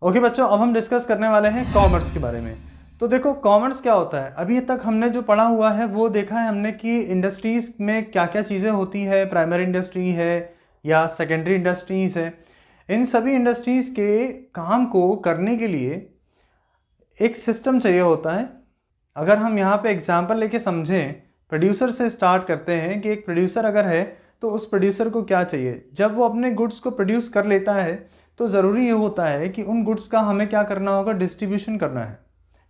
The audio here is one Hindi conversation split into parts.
ओके बच्चों, अब हम डिस्कस करने वाले हैं कॉमर्स के बारे में। तो देखो कॉमर्स क्या होता है। अभी तक हमने जो पढ़ा हुआ है वो देखा है हमने कि इंडस्ट्रीज़ में क्या क्या चीज़ें होती है, प्राइमरी इंडस्ट्री है या सेकेंडरी इंडस्ट्रीज़ है। इन सभी इंडस्ट्रीज़ के काम को करने के लिए एक सिस्टम चाहिए होता है। अगर हम यहाँ पे एग्जांपल लेके समझें, प्रोड्यूसर से स्टार्ट करते हैं कि एक प्रोड्यूसर अगर है तो उस प्रोड्यूसर को क्या चाहिए। जब वो अपने गुड्स को प्रोड्यूस कर लेता है तो ज़रूरी ये होता है कि उन गुड्स का हमें क्या करना होगा, डिस्ट्रीब्यूशन करना है।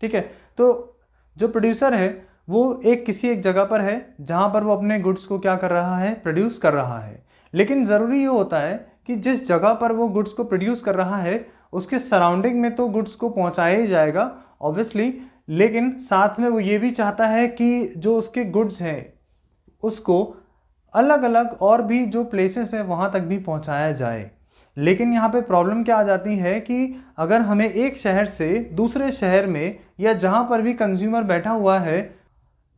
ठीक है, तो जो प्रोड्यूसर है वो किसी एक जगह पर है जहाँ पर वो अपने गुड्स को क्या कर रहा है, प्रोड्यूस कर रहा है। लेकिन ज़रूरी ये होता है कि जिस जगह पर वो गुड्स को प्रोड्यूस कर रहा है उसके सराउंडिंग में तो गुड्स को पहुँचाया ही जाएगा ऑब्वियसली, लेकिन साथ में वो ये भी चाहता है कि जो उसके गुड्स हैं उसको अलग अलग और भी जो प्लेसेस हैं वहाँ तक भी पहुँचाया जाए। लेकिन यहाँ पे प्रॉब्लम क्या आ जाती है कि अगर हमें एक शहर से दूसरे शहर में या जहाँ पर भी कंज्यूमर बैठा हुआ है,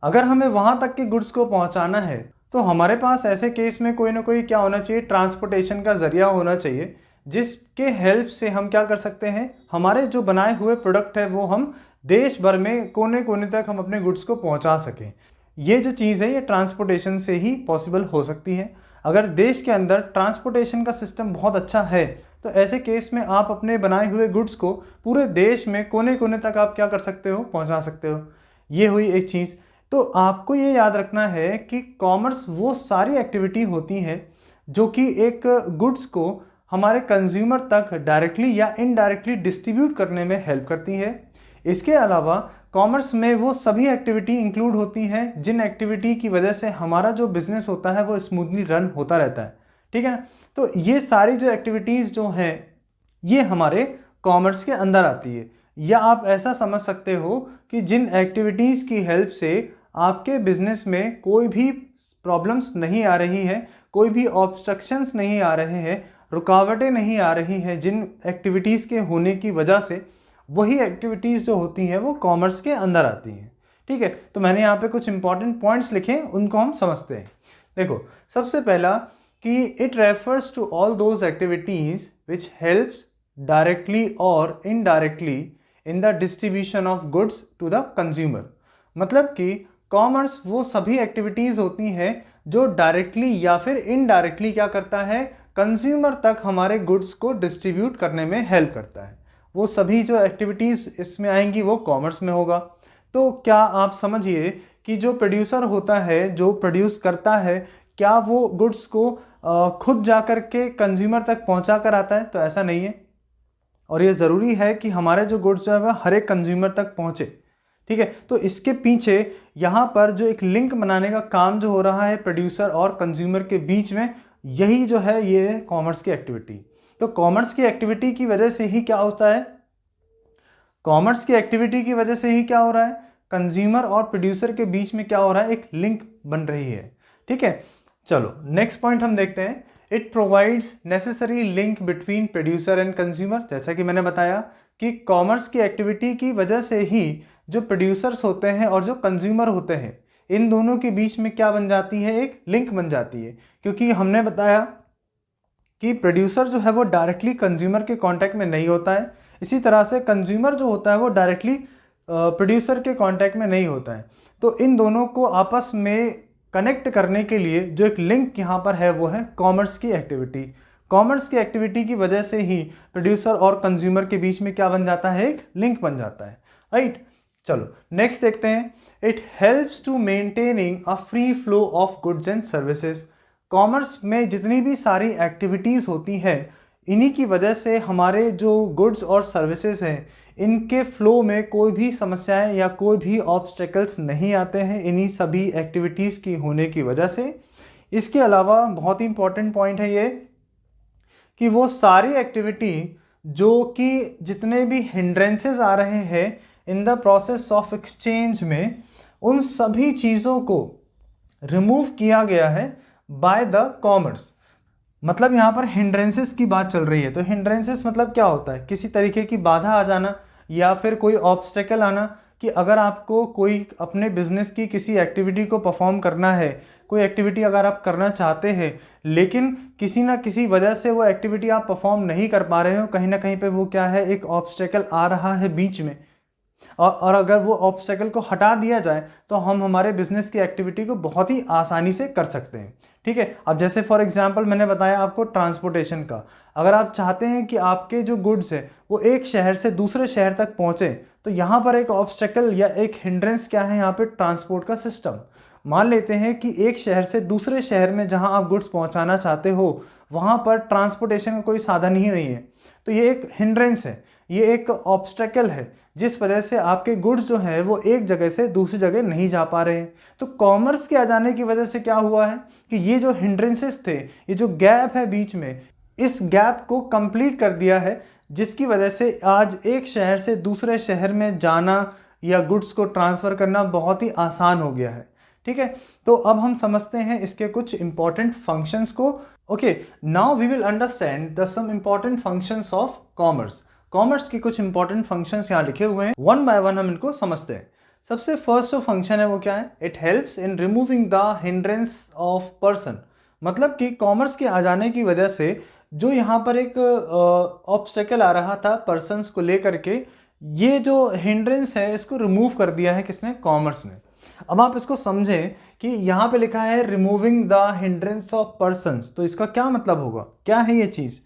अगर हमें वहाँ तक के गुड्स को पहुँचाना है तो हमारे पास ऐसे केस में कोई ना कोई क्या होना चाहिए, ट्रांसपोर्टेशन का ज़रिया होना चाहिए जिसके हेल्प से हम क्या कर सकते हैं, हमारे जो बनाए हुए प्रोडक्ट है वो हम देश भर में कोने कोने तक हम अपने गुड्स को पहुंचा सकें। ये जो चीज़ है ये ट्रांसपोर्टेशन से ही पॉसिबल हो सकती है। अगर देश के अंदर ट्रांसपोर्टेशन का सिस्टम बहुत अच्छा है तो ऐसे केस में आप अपने बनाए हुए गुड्स को पूरे देश में कोने कोने तक आप क्या कर सकते हो, पहुंचा सकते हो। ये हुई एक चीज़। तो आपको ये याद रखना है कि कॉमर्स वो सारी एक्टिविटी होती हैं जो कि एक गुड्स को हमारे कंज्यूमर तक डायरेक्टली या इनडायरेक्टली डिस्ट्रीब्यूट करने में हेल्प करती है। इसके अलावा कॉमर्स में वो सभी एक्टिविटी इंक्लूड होती हैं जिन एक्टिविटी की वजह से हमारा जो बिजनेस होता है वो स्मूथली रन होता रहता है। ठीक है ना, तो ये सारी जो एक्टिविटीज़ जो हैं ये हमारे कॉमर्स के अंदर आती है। या आप ऐसा समझ सकते हो कि जिन एक्टिविटीज़ की हेल्प से आपके बिजनेस में कोई भी प्रॉब्लम्स नहीं आ रही है, कोई भी ऑब्स्ट्रक्शंस नहीं आ रहे हैं, रुकावटें नहीं आ रही हैं, जिन एक्टिविटीज़ के होने की वजह से वही एक्टिविटीज़ जो होती हैं वो कॉमर्स के अंदर आती हैं। ठीक है, तो मैंने यहाँ पे कुछ इंपॉर्टेंट पॉइंट्स लिखे, उनको हम समझते हैं। देखो, सबसे पहला कि it refers to all those activities which helps directly और indirectly in the distribution of goods to the consumer. मतलब कि कॉमर्स वो सभी एक्टिविटीज़ होती हैं जो डायरेक्टली या फिर इनडायरेक्टली क्या करता है, कंज्यूमर तक हमारे गुड्स को डिस्ट्रीब्यूट करने में हेल्प करता है। वो सभी जो एक्टिविटीज़ इसमें आएंगी वो कॉमर्स में होगा। तो क्या आप समझिए कि जो प्रोड्यूसर होता है, जो प्रोड्यूस करता है, क्या वो गुड्स को खुद जा कर के कंज्यूमर तक पहुंचा कर आता है? तो ऐसा नहीं है। और ये ज़रूरी है कि हमारे जो गुड्स जो है वह हर एक कंज्यूमर तक पहुंचे। ठीक है, तो इसके पीछे यहाँ पर जो एक लिंक बनाने का काम जो हो रहा है प्रोड्यूसर और कंज्यूमर के बीच में, यही जो है ये कॉमर्स की एक्टिविटी। तो कॉमर्स की एक्टिविटी की वजह से ही क्या होता है, कॉमर्स की एक्टिविटी की वजह से ही क्या हो रहा है, कंज्यूमर और प्रोड्यूसर के बीच में क्या हो रहा है, एक लिंक बन रही है। ठीक है, चलो नेक्स्ट पॉइंट हम देखते हैं। It provides necessary link between producer and consumer. जैसा कि मैंने बताया कि कॉमर्स की एक्टिविटी की वजह से ही जो प्रोड्यूसर्स होते हैं और जो कंज्यूमर होते हैं, इन दोनों के बीच में क्या बन जाती है, एक लिंक बन जाती है। क्योंकि हमने बताया कि प्रोड्यूसर जो है वो डायरेक्टली कंज्यूमर के कांटेक्ट में नहीं होता है, इसी तरह से कंज्यूमर जो होता है वो डायरेक्टली प्रोड्यूसर के कांटेक्ट में नहीं होता है। तो इन दोनों को आपस में कनेक्ट करने के लिए जो एक लिंक यहाँ पर है वो है कॉमर्स की एक्टिविटी। कॉमर्स की एक्टिविटी की वजह से ही प्रोड्यूसर और कंज्यूमर के बीच में क्या बन जाता है, एक लिंक बन जाता है। राइट, चलो नेक्स्ट देखते हैं। It helps to maintaining a free flow of goods and services. Commerce में जितनी भी सारी एक्टिविटीज़ होती हैं, इन्हीं की वजह से हमारे जो गुड्स और सर्विसेज हैं इनके फ्लो में कोई भी समस्याएं या कोई भी ऑब्स्टेकल्स नहीं आते हैं, इन्हीं सभी एक्टिविटीज़ की होने की वजह से। इसके अलावा बहुत ही इंपॉर्टेंट पॉइंट है ये कि वो सारी एक्टिविटी जो कि जितने भी हिंड्रेंसेस आ रहे हैं in the process of exchange में, उन सभी चीज़ों को रिमूव किया गया है बाय द कॉमर्स। मतलब यहाँ पर हिंड्रेंसेस की बात चल रही है। तो हिंड्रेंसेस मतलब क्या होता है, किसी तरीके की बाधा आ जाना या फिर कोई ऑब्स्टेकल आना कि अगर आपको कोई अपने बिजनेस की किसी एक्टिविटी को परफॉर्म करना है, कोई एक्टिविटी अगर आप करना चाहते हैं लेकिन किसी ना किसी वजह से वो एक्टिविटी आप परफॉर्म नहीं कर पा रहे हो, कहीं ना कहीं पे वो क्या है, एक ऑब्स्टेकल आ रहा है बीच में, और अगर वो ऑब्स्टेकल को हटा दिया जाए तो हम हमारे बिजनेस की एक्टिविटी को बहुत ही आसानी से कर सकते हैं। ठीक है, अब जैसे फॉर एग्जांपल मैंने बताया आपको ट्रांसपोर्टेशन का, अगर आप चाहते हैं कि आपके जो गुड्स है वो एक शहर से दूसरे शहर तक पहुंचे, तो यहाँ पर एक ऑब्स्टेकल या एक हिंड्रेंस क्या है यहाँ पे, ट्रांसपोर्ट का सिस्टम। मान लेते हैं कि एक शहर से दूसरे शहर में जहाँ आप गुड्स पहुँचाना चाहते हो वहाँ पर ट्रांसपोर्टेशन का कोई साधन ही नहीं है, तो ये एक हिंड्रेंस है, ये एक ऑब्स्टेकल है जिस वजह से आपके गुड्स जो है वो एक जगह से दूसरी जगह नहीं जा पा रहे हैं। तो कॉमर्स के आ जाने की वजह से क्या हुआ है कि ये जो हिंड्रेंसेस थे, ये जो गैप है बीच में, इस गैप को कंप्लीट कर दिया है, जिसकी वजह से आज एक शहर से दूसरे शहर में जाना या गुड्स को ट्रांसफ़र करना बहुत ही आसान हो गया है। ठीक है, तो अब हम समझते हैं इसके कुछ इंपॉर्टेंट फंक्शंस को। Okay, now we will understand the some important functions of commerce. Commerce के कुछ इंपॉर्टेंट फंक्शंस यहाँ लिखे हुए हैं, वन बाय वन हम इनको समझते हैं। सबसे फर्स्ट जो फंक्शन है वो क्या है, it helps in removing the hindrance of person. मतलब कि कॉमर्स के आ जाने की वजह से जो यहाँ पर एक ऑब्स्टेकल आ रहा था पर्सन्स को लेकर के, ये जो हिंड्रेंस है इसको रिमूव कर दिया है किसने, कॉमर्स ने। अब आप इसको समझें कि यहाँ पे लिखा है removing the hindrance of persons, तो इसका क्या मतलब होगा, क्या है ये चीज़।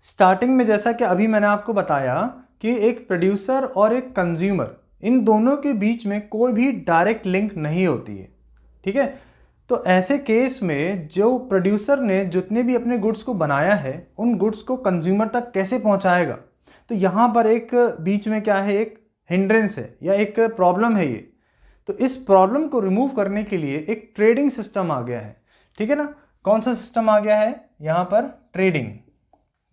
स्टार्टिंग में जैसा कि अभी मैंने आपको बताया कि एक प्रोड्यूसर और एक कंज्यूमर, इन दोनों के बीच में कोई भी डायरेक्ट लिंक नहीं होती है। ठीक है, तो ऐसे केस में जो प्रोड्यूसर ने जितने भी अपने गुड्स को बनाया है उन गुड्स को कंज्यूमर तक कैसे पहुंचाएगा, तो यहाँ पर एक बीच में क्या है, एक हिंड्रेंस है या एक प्रॉब्लम है ये। तो इस प्रॉब्लम को रिमूव करने के लिए एक ट्रेडिंग सिस्टम आ गया है। ठीक है ना, कौन सा सिस्टम आ गया है यहाँ पर, ट्रेडिंग,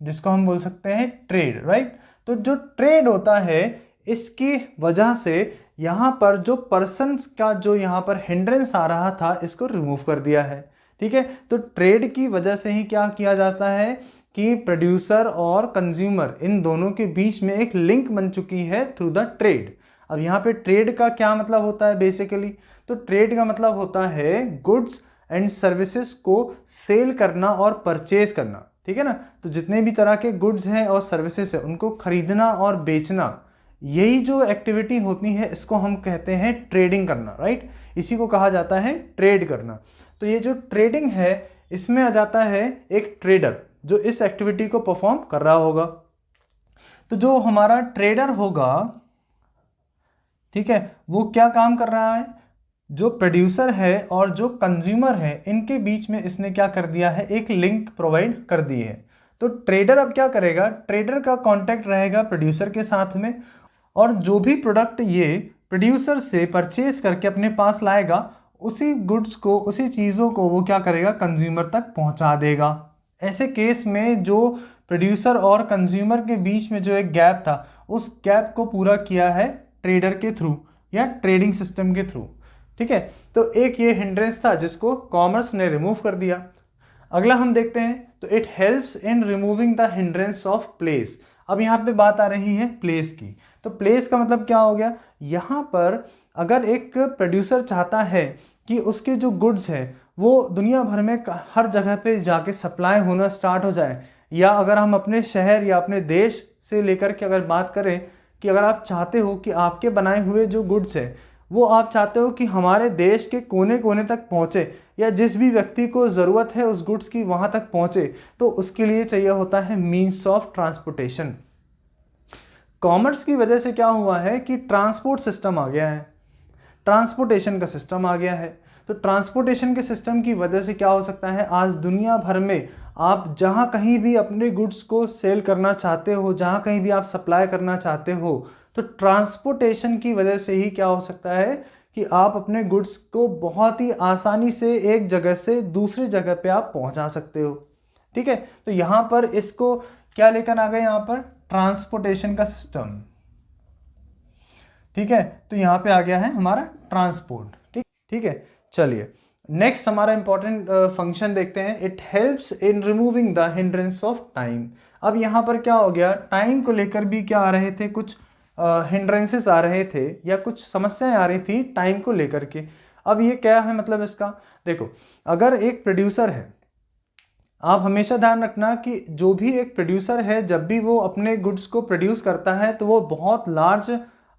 जिसको हम बोल सकते हैं ट्रेड, राइट। तो जो ट्रेड होता है इसकी वजह से यहाँ पर जो पर्सन्स का जो यहाँ पर हिंड्रेंस आ रहा था इसको रिमूव कर दिया है। ठीक है, तो ट्रेड की वजह से ही क्या किया जाता है कि प्रोड्यूसर और कंज्यूमर इन दोनों के बीच में एक लिंक बन चुकी है थ्रू द ट्रेड। अब यहाँ पे ट्रेड का क्या मतलब होता है बेसिकली, तो ट्रेड का मतलब होता है गुड्स एंड सर्विसेज को सेल करना और परचेज करना। ठीक है ना, तो जितने भी तरह के गुड्स हैं और सर्विसेज है उनको खरीदना और बेचना, यही जो एक्टिविटी होती है इसको हम कहते हैं ट्रेडिंग करना, राइट। इसी को कहा जाता है ट्रेड करना। तो ये जो ट्रेडिंग है इसमें आ जाता है एक ट्रेडर जो इस एक्टिविटी को परफॉर्म कर रहा होगा। तो जो हमारा ट्रेडर होगा, ठीक है, वो क्या काम कर रहा है, जो प्रोड्यूसर है और जो कंज्यूमर है इनके बीच में इसने क्या कर दिया है, एक लिंक प्रोवाइड कर दी है। तो ट्रेडर अब क्या करेगा, ट्रेडर का कांटेक्ट रहेगा प्रोड्यूसर के साथ में, और जो भी प्रोडक्ट ये प्रोड्यूसर से परचेज करके अपने पास लाएगा उसी गुड्स को, उसी चीज़ों को वो क्या करेगा, कंज्यूमर तक पहुंचा देगा। ऐसे केस में जो प्रोड्यूसर और कंज्यूमर के बीच में जो एक गैप था उस गैप को पूरा किया है ट्रेडर के थ्रू या ट्रेडिंग सिस्टम के थ्रू। ठीक है, तो एक ये हिंड्रेंस था जिसको कॉमर्स ने रिमूव कर दिया। अगला हम देखते हैं, तो it helps in removing the hindrance of place. अब यहाँ पे बात आ रही है प्लेस की। तो प्लेस का मतलब क्या हो गया, यहाँ पर अगर एक प्रोड्यूसर चाहता है कि उसके जो गुड्स हैं वो दुनिया भर में हर जगह पे जाके सप्लाई होना स्टार्ट हो जाए, या अगर हम अपने शहर या अपने देश से लेकर के अगर बात करें कि अगर आप चाहते हो कि आपके बनाए हुए जो गुड्स है वो आप चाहते हो कि हमारे देश के कोने कोने तक पहुँचे, या जिस भी व्यक्ति को ज़रूरत है उस गुड्स की वहाँ तक पहुँचे, तो उसके लिए चाहिए होता है मीन्स ऑफ ट्रांसपोर्टेशन। कॉमर्स की वजह से क्या हुआ है कि ट्रांसपोर्ट सिस्टम आ गया है, ट्रांसपोर्टेशन का सिस्टम आ गया है। तो ट्रांसपोर्टेशन के सिस्टम की वजह से क्या हो सकता है, आज दुनिया भर में आप जहाँ कहीं भी अपने गुड्स को सेल करना चाहते हो, जहाँ कहीं भी आप सप्लाई करना चाहते हो, तो ट्रांसपोर्टेशन की वजह से ही क्या हो सकता है कि आप अपने गुड्स को बहुत ही आसानी से एक जगह से दूसरी जगह पे आप पहुंचा सकते हो। ठीक है, तो यहाँ पर इसको क्या लेकर आ गए, यहाँ पर ट्रांसपोर्टेशन का सिस्टम। ठीक है, तो यहाँ पे आ गया है हमारा ट्रांसपोर्ट। ठीक है, चलिए नेक्स्ट हमारा इंपॉर्टेंट फंक्शन देखते हैं, it helps in removing the hindrance of time. अब यहाँ पर क्या हो गया, टाइम को लेकर भी क्या आ रहे थे, कुछ हिंड्रेंसेस आ रहे थे या कुछ समस्याएं आ रही थी टाइम को लेकर के। अब ये क्या है मतलब इसका, देखो अगर एक प्रोड्यूसर है, आप हमेशा ध्यान रखना कि जो भी एक प्रोड्यूसर है जब भी वो अपने गुड्स को प्रोड्यूस करता है तो वो बहुत लार्ज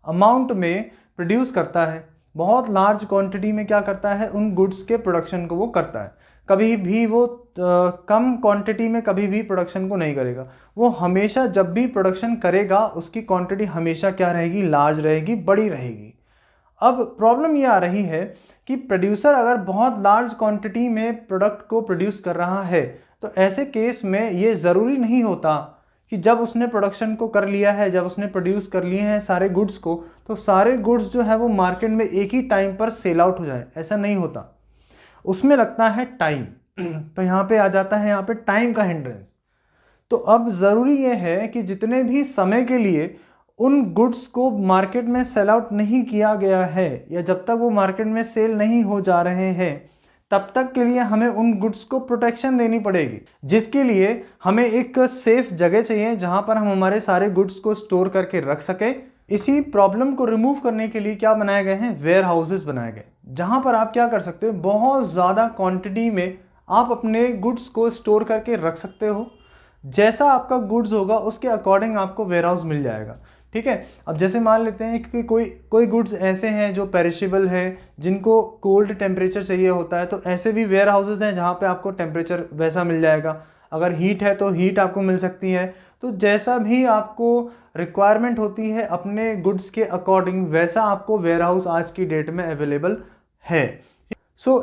अमाउंट में प्रोड्यूस करता है, बहुत लार्ज क्वांटिटी में क्या करता है, उन गुड्स के प्रोडक्शन को वो करता है। कभी भी वो कम क्वांटिटी में कभी भी प्रोडक्शन को नहीं करेगा। वो हमेशा जब भी प्रोडक्शन करेगा उसकी क्वांटिटी हमेशा क्या रहेगी, लार्ज रहेगी, बड़ी रहेगी। अब प्रॉब्लम ये आ रही है कि प्रोड्यूसर अगर बहुत लार्ज क्वांटिटी में प्रोडक्ट को प्रोड्यूस कर रहा है तो ऐसे केस में ये ज़रूरी नहीं होता कि जब उसने प्रोडक्शन को कर लिया है, जब उसने प्रोड्यूस कर लिए हैं सारे गुड्स को, तो सारे गुड्स जो है वो मार्केट में एक ही टाइम पर सेल आउट हो जाए, ऐसा नहीं होता। उसमें लगता है टाइम। तो यहाँ पे आ जाता है यहाँ पे टाइम का हिंड्रेंस। तो अब ज़रूरी ये है कि जितने भी समय के लिए उन गुड्स को मार्केट में सेल आउट नहीं किया गया है या जब तक वो मार्केट में सेल नहीं हो जा रहे हैं तब तक के लिए हमें उन गुड्स को प्रोटेक्शन देनी पड़ेगी, जिसके लिए हमें एक सेफ जगह चाहिए जहां पर हम हमारे सारे गुड्स को स्टोर करके रख सकें। इसी प्रॉब्लम को रिमूव करने के लिए क्या बनाए गए हैं, वेयर हाउसेस बनाए गए, जहां पर आप क्या कर सकते हो, बहुत ज़्यादा क्वांटिटी में आप अपने गुड्स को स्टोर करके रख सकते हो। जैसा आपका गुड्स होगा उसके अकॉर्डिंग आपको वेयर हाउस मिल जाएगा। ठीक है, अब जैसे मान लेते हैं कि कोई गुड्स ऐसे हैं जो पेरिशेबल है, जिनको कोल्ड टेम्परेचर चाहिए होता है, तो ऐसे भी वेयर हाउसेज हैं जहाँ पे आपको टेम्परेचर वैसा मिल जाएगा। अगर हीट है तो हीट आपको मिल सकती है। तो जैसा भी आपको रिक्वायरमेंट होती है अपने गुड्स के अकॉर्डिंग, वैसा आपको वेयर हाउस आज की डेट में अवेलेबल है।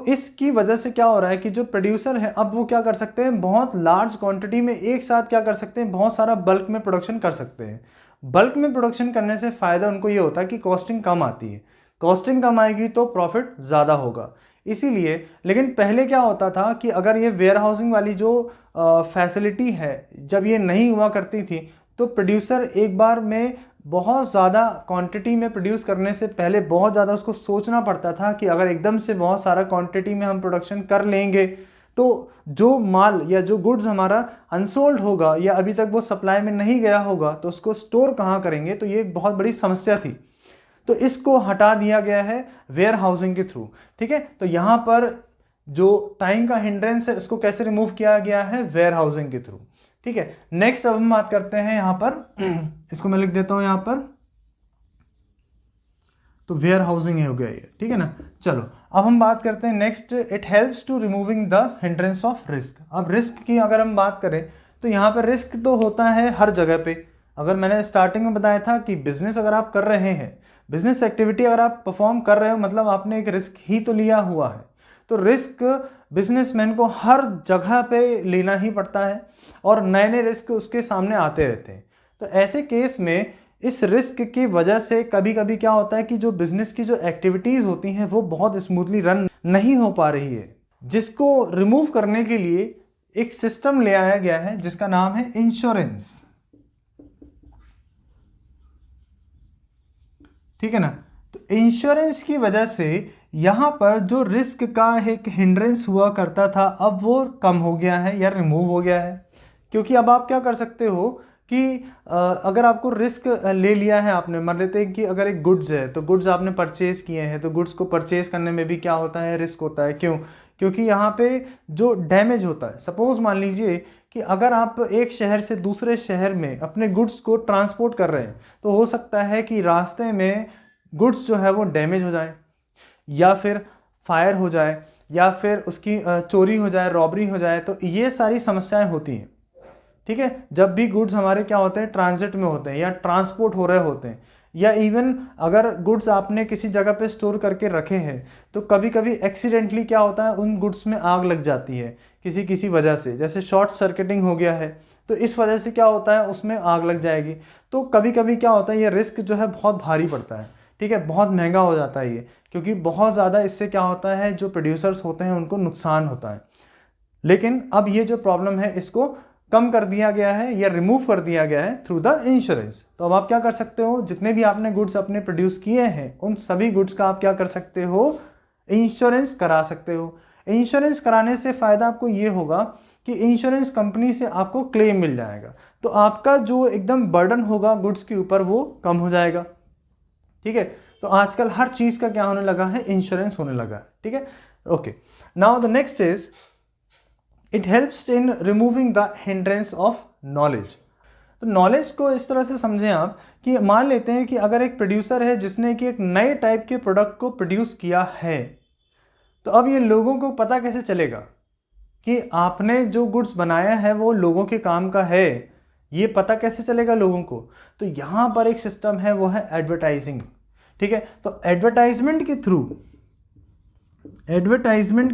इसकी वजह से क्या हो रहा है कि जो प्रोड्यूसर है अब वो क्या कर सकते हैं, बहुत लार्ज क्वांटिटी में एक साथ क्या कर सकते हैं, बहुत सारा बल्क में प्रोडक्शन कर सकते हैं। बल्क में प्रोडक्शन करने से फ़ायदा उनको ये होता है कि कॉस्टिंग कम आती है, कॉस्टिंग कम आएगी तो प्रॉफिट ज़्यादा होगा। इसीलिए, लेकिन पहले क्या होता था कि अगर ये वेयर हाउसिंग वाली जो फैसिलिटी है जब ये नहीं हुआ करती थी तो प्रोड्यूसर एक बार में बहुत ज़्यादा क्वांटिटी में प्रोड्यूस करने से पहले बहुत ज़्यादा उसको सोचना पड़ता था कि अगर एकदम से बहुत सारा क्वांटिटी में हम प्रोडक्शन कर लेंगे तो जो माल या जो गुड्स हमारा अनसोल्ड होगा या अभी तक वो सप्लाई में नहीं गया होगा तो उसको स्टोर कहाँ करेंगे, तो ये एक बहुत बड़ी समस्या थी। तो इसको हटा दिया गया है वेयर हाउसिंग के थ्रू। ठीक है, तो यहाँ पर जो टाइम का हिंड्रेंस है उसको कैसे रिमूव किया गया है, वेयर हाउसिंग के थ्रू। ठीक है, नेक्स्ट अब हम बात करते हैं यहाँ पर इसको मैं लिख देता हूँ यहाँ पर, तो वेयर हाउसिंग हो गया ये। ठीक है ना, चलो अब हम बात करते हैं next, it helps to removing the hindrance of risk. अब रिस्क की अगर हम बात करें तो यहाँ पर रिस्क तो होता है हर जगह पे। अगर मैंने स्टार्टिंग में बताया था कि बिजनेस अगर आप कर रहे हैं, बिजनेस एक्टिविटी अगर आप परफॉर्म कर रहे हो, मतलब आपने एक रिस्क ही तो लिया हुआ है। तो रिस्क बिजनेसमैन को हर जगह पे लेना ही पड़ता है और नए नए रिस्क उसके सामने आते रहते हैं। तो ऐसे केस में इस रिस्क की वजह से कभी कभी क्या होता है कि जो बिजनेस की जो एक्टिविटीज़ होती हैं वो बहुत स्मूथली रन नहीं हो पा रही है, जिसको रिमूव करने के लिए एक सिस्टम ले आया गया है जिसका नाम है इंश्योरेंस। ठीक है ना, तो इंश्योरेंस की वजह से यहाँ पर जो रिस्क का एक हिंड्रेंस हुआ करता था अब वो कम हो गया है या रिमूव हो गया है। क्योंकि अब आप क्या कर सकते हो कि अगर आपको रिस्क ले लिया है आपने, मान लेते हैं कि अगर एक गुड्स है तो गुड्स आपने परचेज़ किए हैं, तो गुड्स को परचेज़ करने में भी क्या होता है, रिस्क होता है। क्यों? क्योंकि यहाँ पे जो डैमेज होता है, सपोज़ मान लीजिए कि अगर आप एक शहर से दूसरे शहर में अपने गुड्स को ट्रांसपोर्ट कर रहे हैं तो हो सकता है कि रास्ते में गुड्स जो है वो डैमेज हो जाए या फिर फायर हो जाए या फिर उसकी चोरी हो जाए, रॉबरी हो जाए। तो ये सारी समस्याएं होती हैं। ठीक है, जब भी गुड्स हमारे क्या होते हैं, ट्रांजिट में होते हैं या ट्रांसपोर्ट हो रहे होते हैं, या इवन अगर गुड्स आपने किसी जगह पे स्टोर करके रखे हैं तो कभी कभी एक्सीडेंटली क्या होता है, उन गुड्स में आग लग जाती है किसी वजह से, जैसे शॉर्ट सर्किटिंग हो गया है तो इस वजह से क्या होता है, उसमें आग लग जाएगी। तो कभी कभी क्या होता है, ये रिस्क जो है बहुत भारी पड़ता है। ठीक है, बहुत महंगा हो जाता है ये, क्योंकि बहुत ज़्यादा इससे क्या होता है, जो प्रोड्यूसर्स होते हैं उनको नुकसान होता है। लेकिन अब ये जो प्रॉब्लम है इसको कम कर दिया गया है या रिमूव कर दिया गया है थ्रू द इंश्योरेंस। तो अब आप क्या कर सकते हो, जितने भी आपने गुड्स अपने प्रोड्यूस किए हैं उन सभी गुड्स का आप क्या कर सकते हो, इंश्योरेंस करा सकते हो। इंश्योरेंस कराने से फ़ायदा आपको ये होगा कि इंश्योरेंस कंपनी से आपको क्लेम मिल जाएगा, तो आपका जो एकदम बर्डन होगा गुड्स के ऊपर वो कम हो जाएगा। ठीक है, तो आजकल हर चीज़ का क्या होने लगा है, इंश्योरेंस होने लगा है, ठीक है। Okay, now the next is it helps in removing the hindrance of knowledge. तो नॉलेज को इस तरह से समझें आप कि मान लेते हैं कि अगर एक प्रोड्यूसर है जिसने कि एक नए टाइप के प्रोडक्ट को प्रोड्यूस किया है, तो अब ये लोगों को पता कैसे चलेगा कि आपने जो गुड्स बनाया है वो लोगों के काम का है, ये पता कैसे चलेगा लोगों को? तो यहाँ पर एक सिस्टम है, वो है एडवर्टाइजिंग, ठीक है। तो एडवर्टाइजमेंट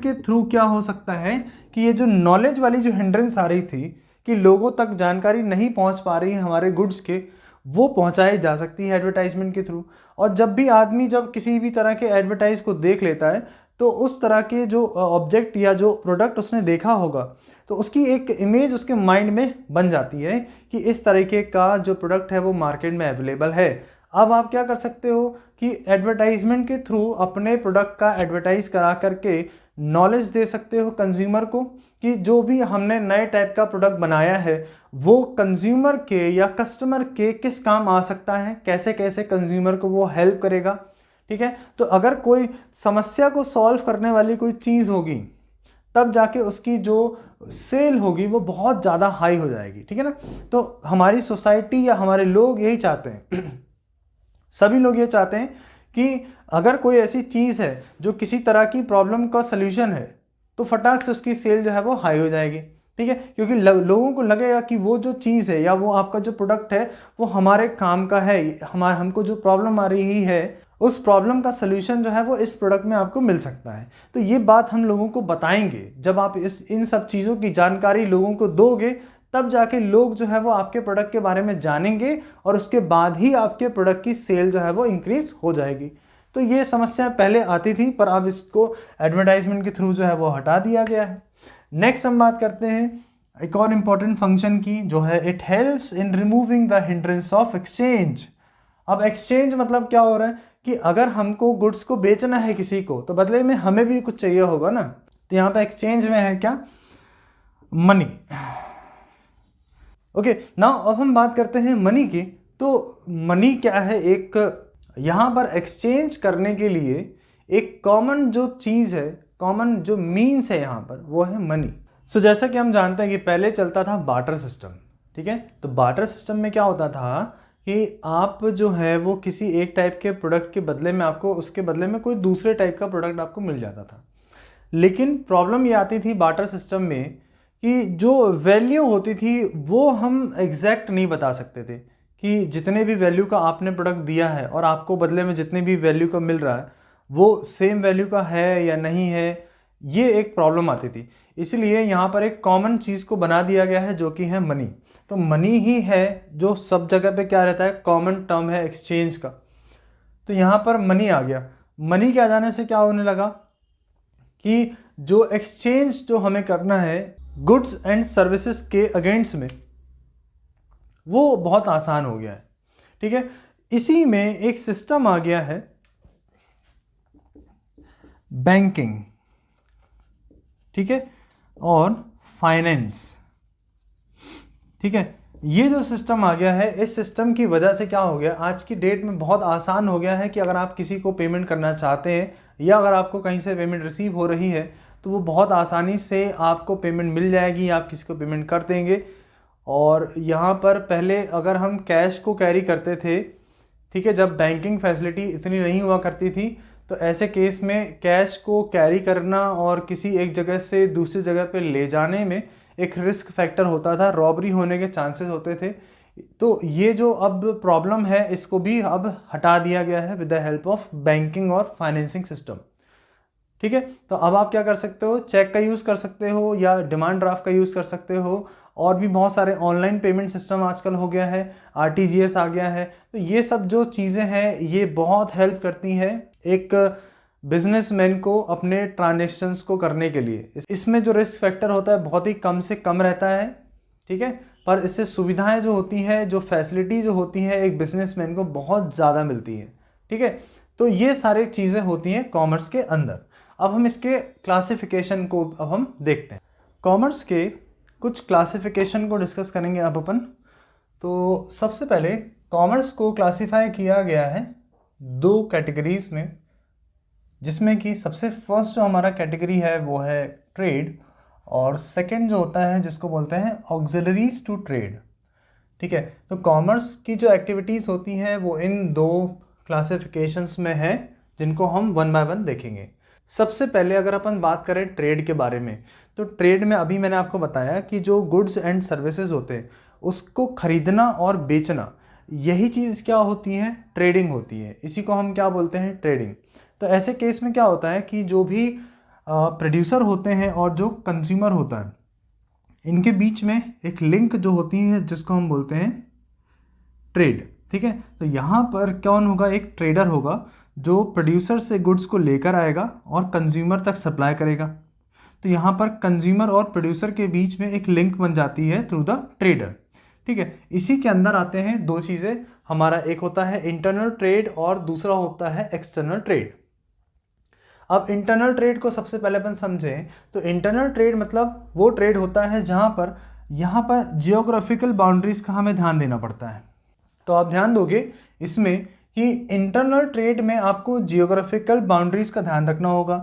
के थ्रू क्या हो सकता है कि ये जो नॉलेज वाली जो हिंड्रेंस आ रही थी कि लोगों तक जानकारी नहीं पहुंच पा रही है हमारे गुड्स के, वो पहुंचाई जा सकती है एडवर्टाइजमेंट के थ्रू। और जब भी आदमी जब किसी भी तरह के एडवर्टाइज को देख लेता है, तो उस तरह के जो ऑब्जेक्ट या जो प्रोडक्ट उसने देखा होगा, तो उसकी एक इमेज उसके माइंड में बन जाती है कि इस तरीके का जो प्रोडक्ट है वो मार्केट में अवेलेबल है। अब आप क्या कर सकते हो कि एडवर्टाइजमेंट के थ्रू अपने प्रोडक्ट का एडवर्टाइज करा करके नॉलेज दे सकते हो कंज्यूमर को कि जो भी हमने नए टाइप का प्रोडक्ट बनाया है वो कंज्यूमर के या कस्टमर के किस काम आ सकता है, कैसे कैसे कंज्यूमर को वो हेल्प करेगा, ठीक है। तो अगर कोई समस्या को सॉल्व करने वाली कोई चीज़ होगी, तब जाके उसकी जो सेल होगी वो बहुत ज़्यादा हाई हो जाएगी, ठीक है ना। तो हमारी सोसाइटी या हमारे लोग यही चाहते हैं सभी लोग ये चाहते हैं कि अगर कोई ऐसी चीज़ है जो किसी तरह की प्रॉब्लम का सल्यूशन है, तो फटाक से उसकी सेल जो है वो हाई हो जाएगी, ठीक है। क्योंकि लोगों को लगेगा कि वो जो चीज़ है या वो आपका जो प्रोडक्ट है वो हमारे काम का है, हमको जो प्रॉब्लम आ रही है उस प्रॉब्लम का सल्यूशन जो है वो इस प्रोडक्ट में आपको मिल सकता है। तो ये बात हम लोगों को बताएंगे, जब आप इन सब चीज़ों की जानकारी लोगों को दोगे, तब जाके लोग जो है वो आपके प्रोडक्ट के बारे में जानेंगे और उसके बाद ही आपके प्रोडक्ट की सेल जो है वो इंक्रीज हो जाएगी। तो ये समस्या पहले आती थी, पर अब इसको एडवर्टाइजमेंट के थ्रू जो है वो हटा दिया गया है। नेक्स्ट हम बात करते हैं एक और इम्पॉर्टेंट फंक्शन की, जो है it helps in removing the hindrance of exchange. अब एक्सचेंज मतलब क्या हो रहा है कि अगर हमको गुड्स को बेचना है किसी को, तो बदले में हमें भी कुछ चाहिए होगा ना। तो यहाँ पे एक्सचेंज में है क्या, मनी। ओके, नाउ अब हम बात करते हैं मनी की। तो मनी क्या है, एक यहाँ पर एक्सचेंज करने के लिए एक कॉमन जो चीज़ है, कॉमन जो मीन्स है यहाँ पर, वो है मनी। सो जैसा कि हम जानते हैं कि पहले चलता था बार्टर सिस्टम, ठीक है। तो बार्टर सिस्टम में क्या होता था कि आप जो है वो किसी एक टाइप के प्रोडक्ट के बदले में आपको उसके बदले में कोई दूसरे टाइप का प्रोडक्ट आपको मिल जाता था। लेकिन प्रॉब्लम ये आती थी बार्टर सिस्टम में कि जो वैल्यू होती थी वो हम एग्जैक्ट नहीं बता सकते थे कि जितने भी वैल्यू का आपने प्रोडक्ट दिया है और आपको बदले में जितने भी वैल्यू का मिल रहा है वो सेम वैल्यू का है या नहीं है, ये एक प्रॉब्लम आती थी। इसलिए यहाँ पर एक कॉमन चीज़ को बना दिया गया है जो कि है मनी। तो मनी ही है जो सब जगह पे क्या रहता है, कॉमन टर्म है एक्सचेंज का। तो यहाँ पर मनी आ गया। मनी के आ जाने से क्या होने लगा कि जो एक्सचेंज जो हमें करना है गुड्स एंड सर्विसेज के अगेंस्ट में, वो बहुत आसान हो गया है, ठीक है। इसी में एक सिस्टम आ गया है बैंकिंग, ठीक है, और फाइनेंस, ठीक है। ये जो सिस्टम आ गया है, इस सिस्टम की वजह से क्या हो गया, आज की डेट में बहुत आसान हो गया है कि अगर आप किसी को पेमेंट करना चाहते हैं या अगर आपको कहीं से पेमेंट रिसीव हो रही है तो वो बहुत आसानी से आपको पेमेंट मिल जाएगी, आप किसी को पेमेंट कर देंगे। और यहाँ पर पहले अगर हम कैश को कैरी करते थे, ठीक है, जब बैंकिंग फैसिलिटी इतनी नहीं हुआ करती थी, तो ऐसे केस में कैश को कैरी करना और किसी एक जगह से दूसरी जगह पे ले जाने में एक रिस्क फैक्टर होता था, रॉबरी होने के चांसेस होते थे। तो ये जो अब प्रॉब्लम है इसको भी अब हटा दिया गया है with the help of banking और फाइनेंसिंग सिस्टम, ठीक है। तो अब आप क्या कर सकते हो, चेक का यूज़ कर सकते हो या डिमांड ड्राफ्ट का यूज़ कर सकते हो, और भी बहुत सारे ऑनलाइन पेमेंट सिस्टम आजकल हो गया है, आरटीजीएस आ गया है। तो ये सब जो चीज़ें हैं ये बहुत हेल्प करती हैं एक बिजनेसमैन को अपने ट्रांजेक्शन्स को करने के लिए। इसमें जो रिस्क फैक्टर होता है बहुत ही कम से कम रहता है, ठीक है, पर इससे सुविधाएं जो होती हैं, जो फैसिलिटी जो होती है एक बिजनेसमैन को बहुत ज़्यादा मिलती है, ठीक है। तो ये सारी चीज़ें होती हैं कॉमर्स के अंदर। अब हम इसके क्लासिफिकेशन को अब हम देखते हैं। कॉमर्स के कुछ क्लासिफिकेशन को डिस्कस करेंगे अब अपन। तो सबसे पहले कॉमर्स को क्लासिफाई किया गया है दो कैटेगरीज में, जिसमें कि सबसे फर्स्ट जो हमारा कैटेगरी है वो है ट्रेड, और सेकंड जो होता है जिसको बोलते हैं ऑक्सिलरीज टू ट्रेड। ठीक है, तो कॉमर्स की जो एक्टिविटीज़ होती हैं वो इन दो क्लासिफिकेशंस में है, जिनको हम वन बाय वन देखेंगे। सबसे पहले अगर अपन बात करें ट्रेड के बारे में, तो ट्रेड में अभी मैंने आपको बताया कि जो गुड्स एंड सर्विसेज होते हैं उसको खरीदना और बेचना, यही चीज़ क्या होती है, ट्रेडिंग होती है। इसी को हम क्या बोलते हैं, ट्रेडिंग। तो ऐसे केस में क्या होता है कि जो भी प्रोड्यूसर होते हैं और जो कंज्यूमर होता है, इनके बीच में एक लिंक जो होती है जिसको हम बोलते हैं ट्रेड। ठीक है, तो यहाँ पर कौन होगा, एक ट्रेडर होगा जो प्रोड्यूसर से गुड्स को लेकर आएगा और कंज्यूमर तक सप्लाई करेगा। तो यहाँ पर कंज्यूमर और प्रोड्यूसर के बीच में एक लिंक बन जाती है थ्रू द ट्रेडर। ठीक है, इसी के अंदर आते हैं दो चीज़ें हमारा, एक होता है इंटरनल ट्रेड और दूसरा होता है एक्सटर्नल ट्रेड। अब इंटरनल ट्रेड को सबसे पहले अपन समझें तो इंटरनल ट्रेड मतलब वो ट्रेड होता है जहाँ पर यहाँ पर जियोग्राफिकल बाउंड्रीज का हमें ध्यान देना पड़ता है। तो आप ध्यान दोगे इसमें कि इंटरनल ट्रेड में आपको जियोग्राफिकल बाउंड्रीज का ध्यान रखना होगा।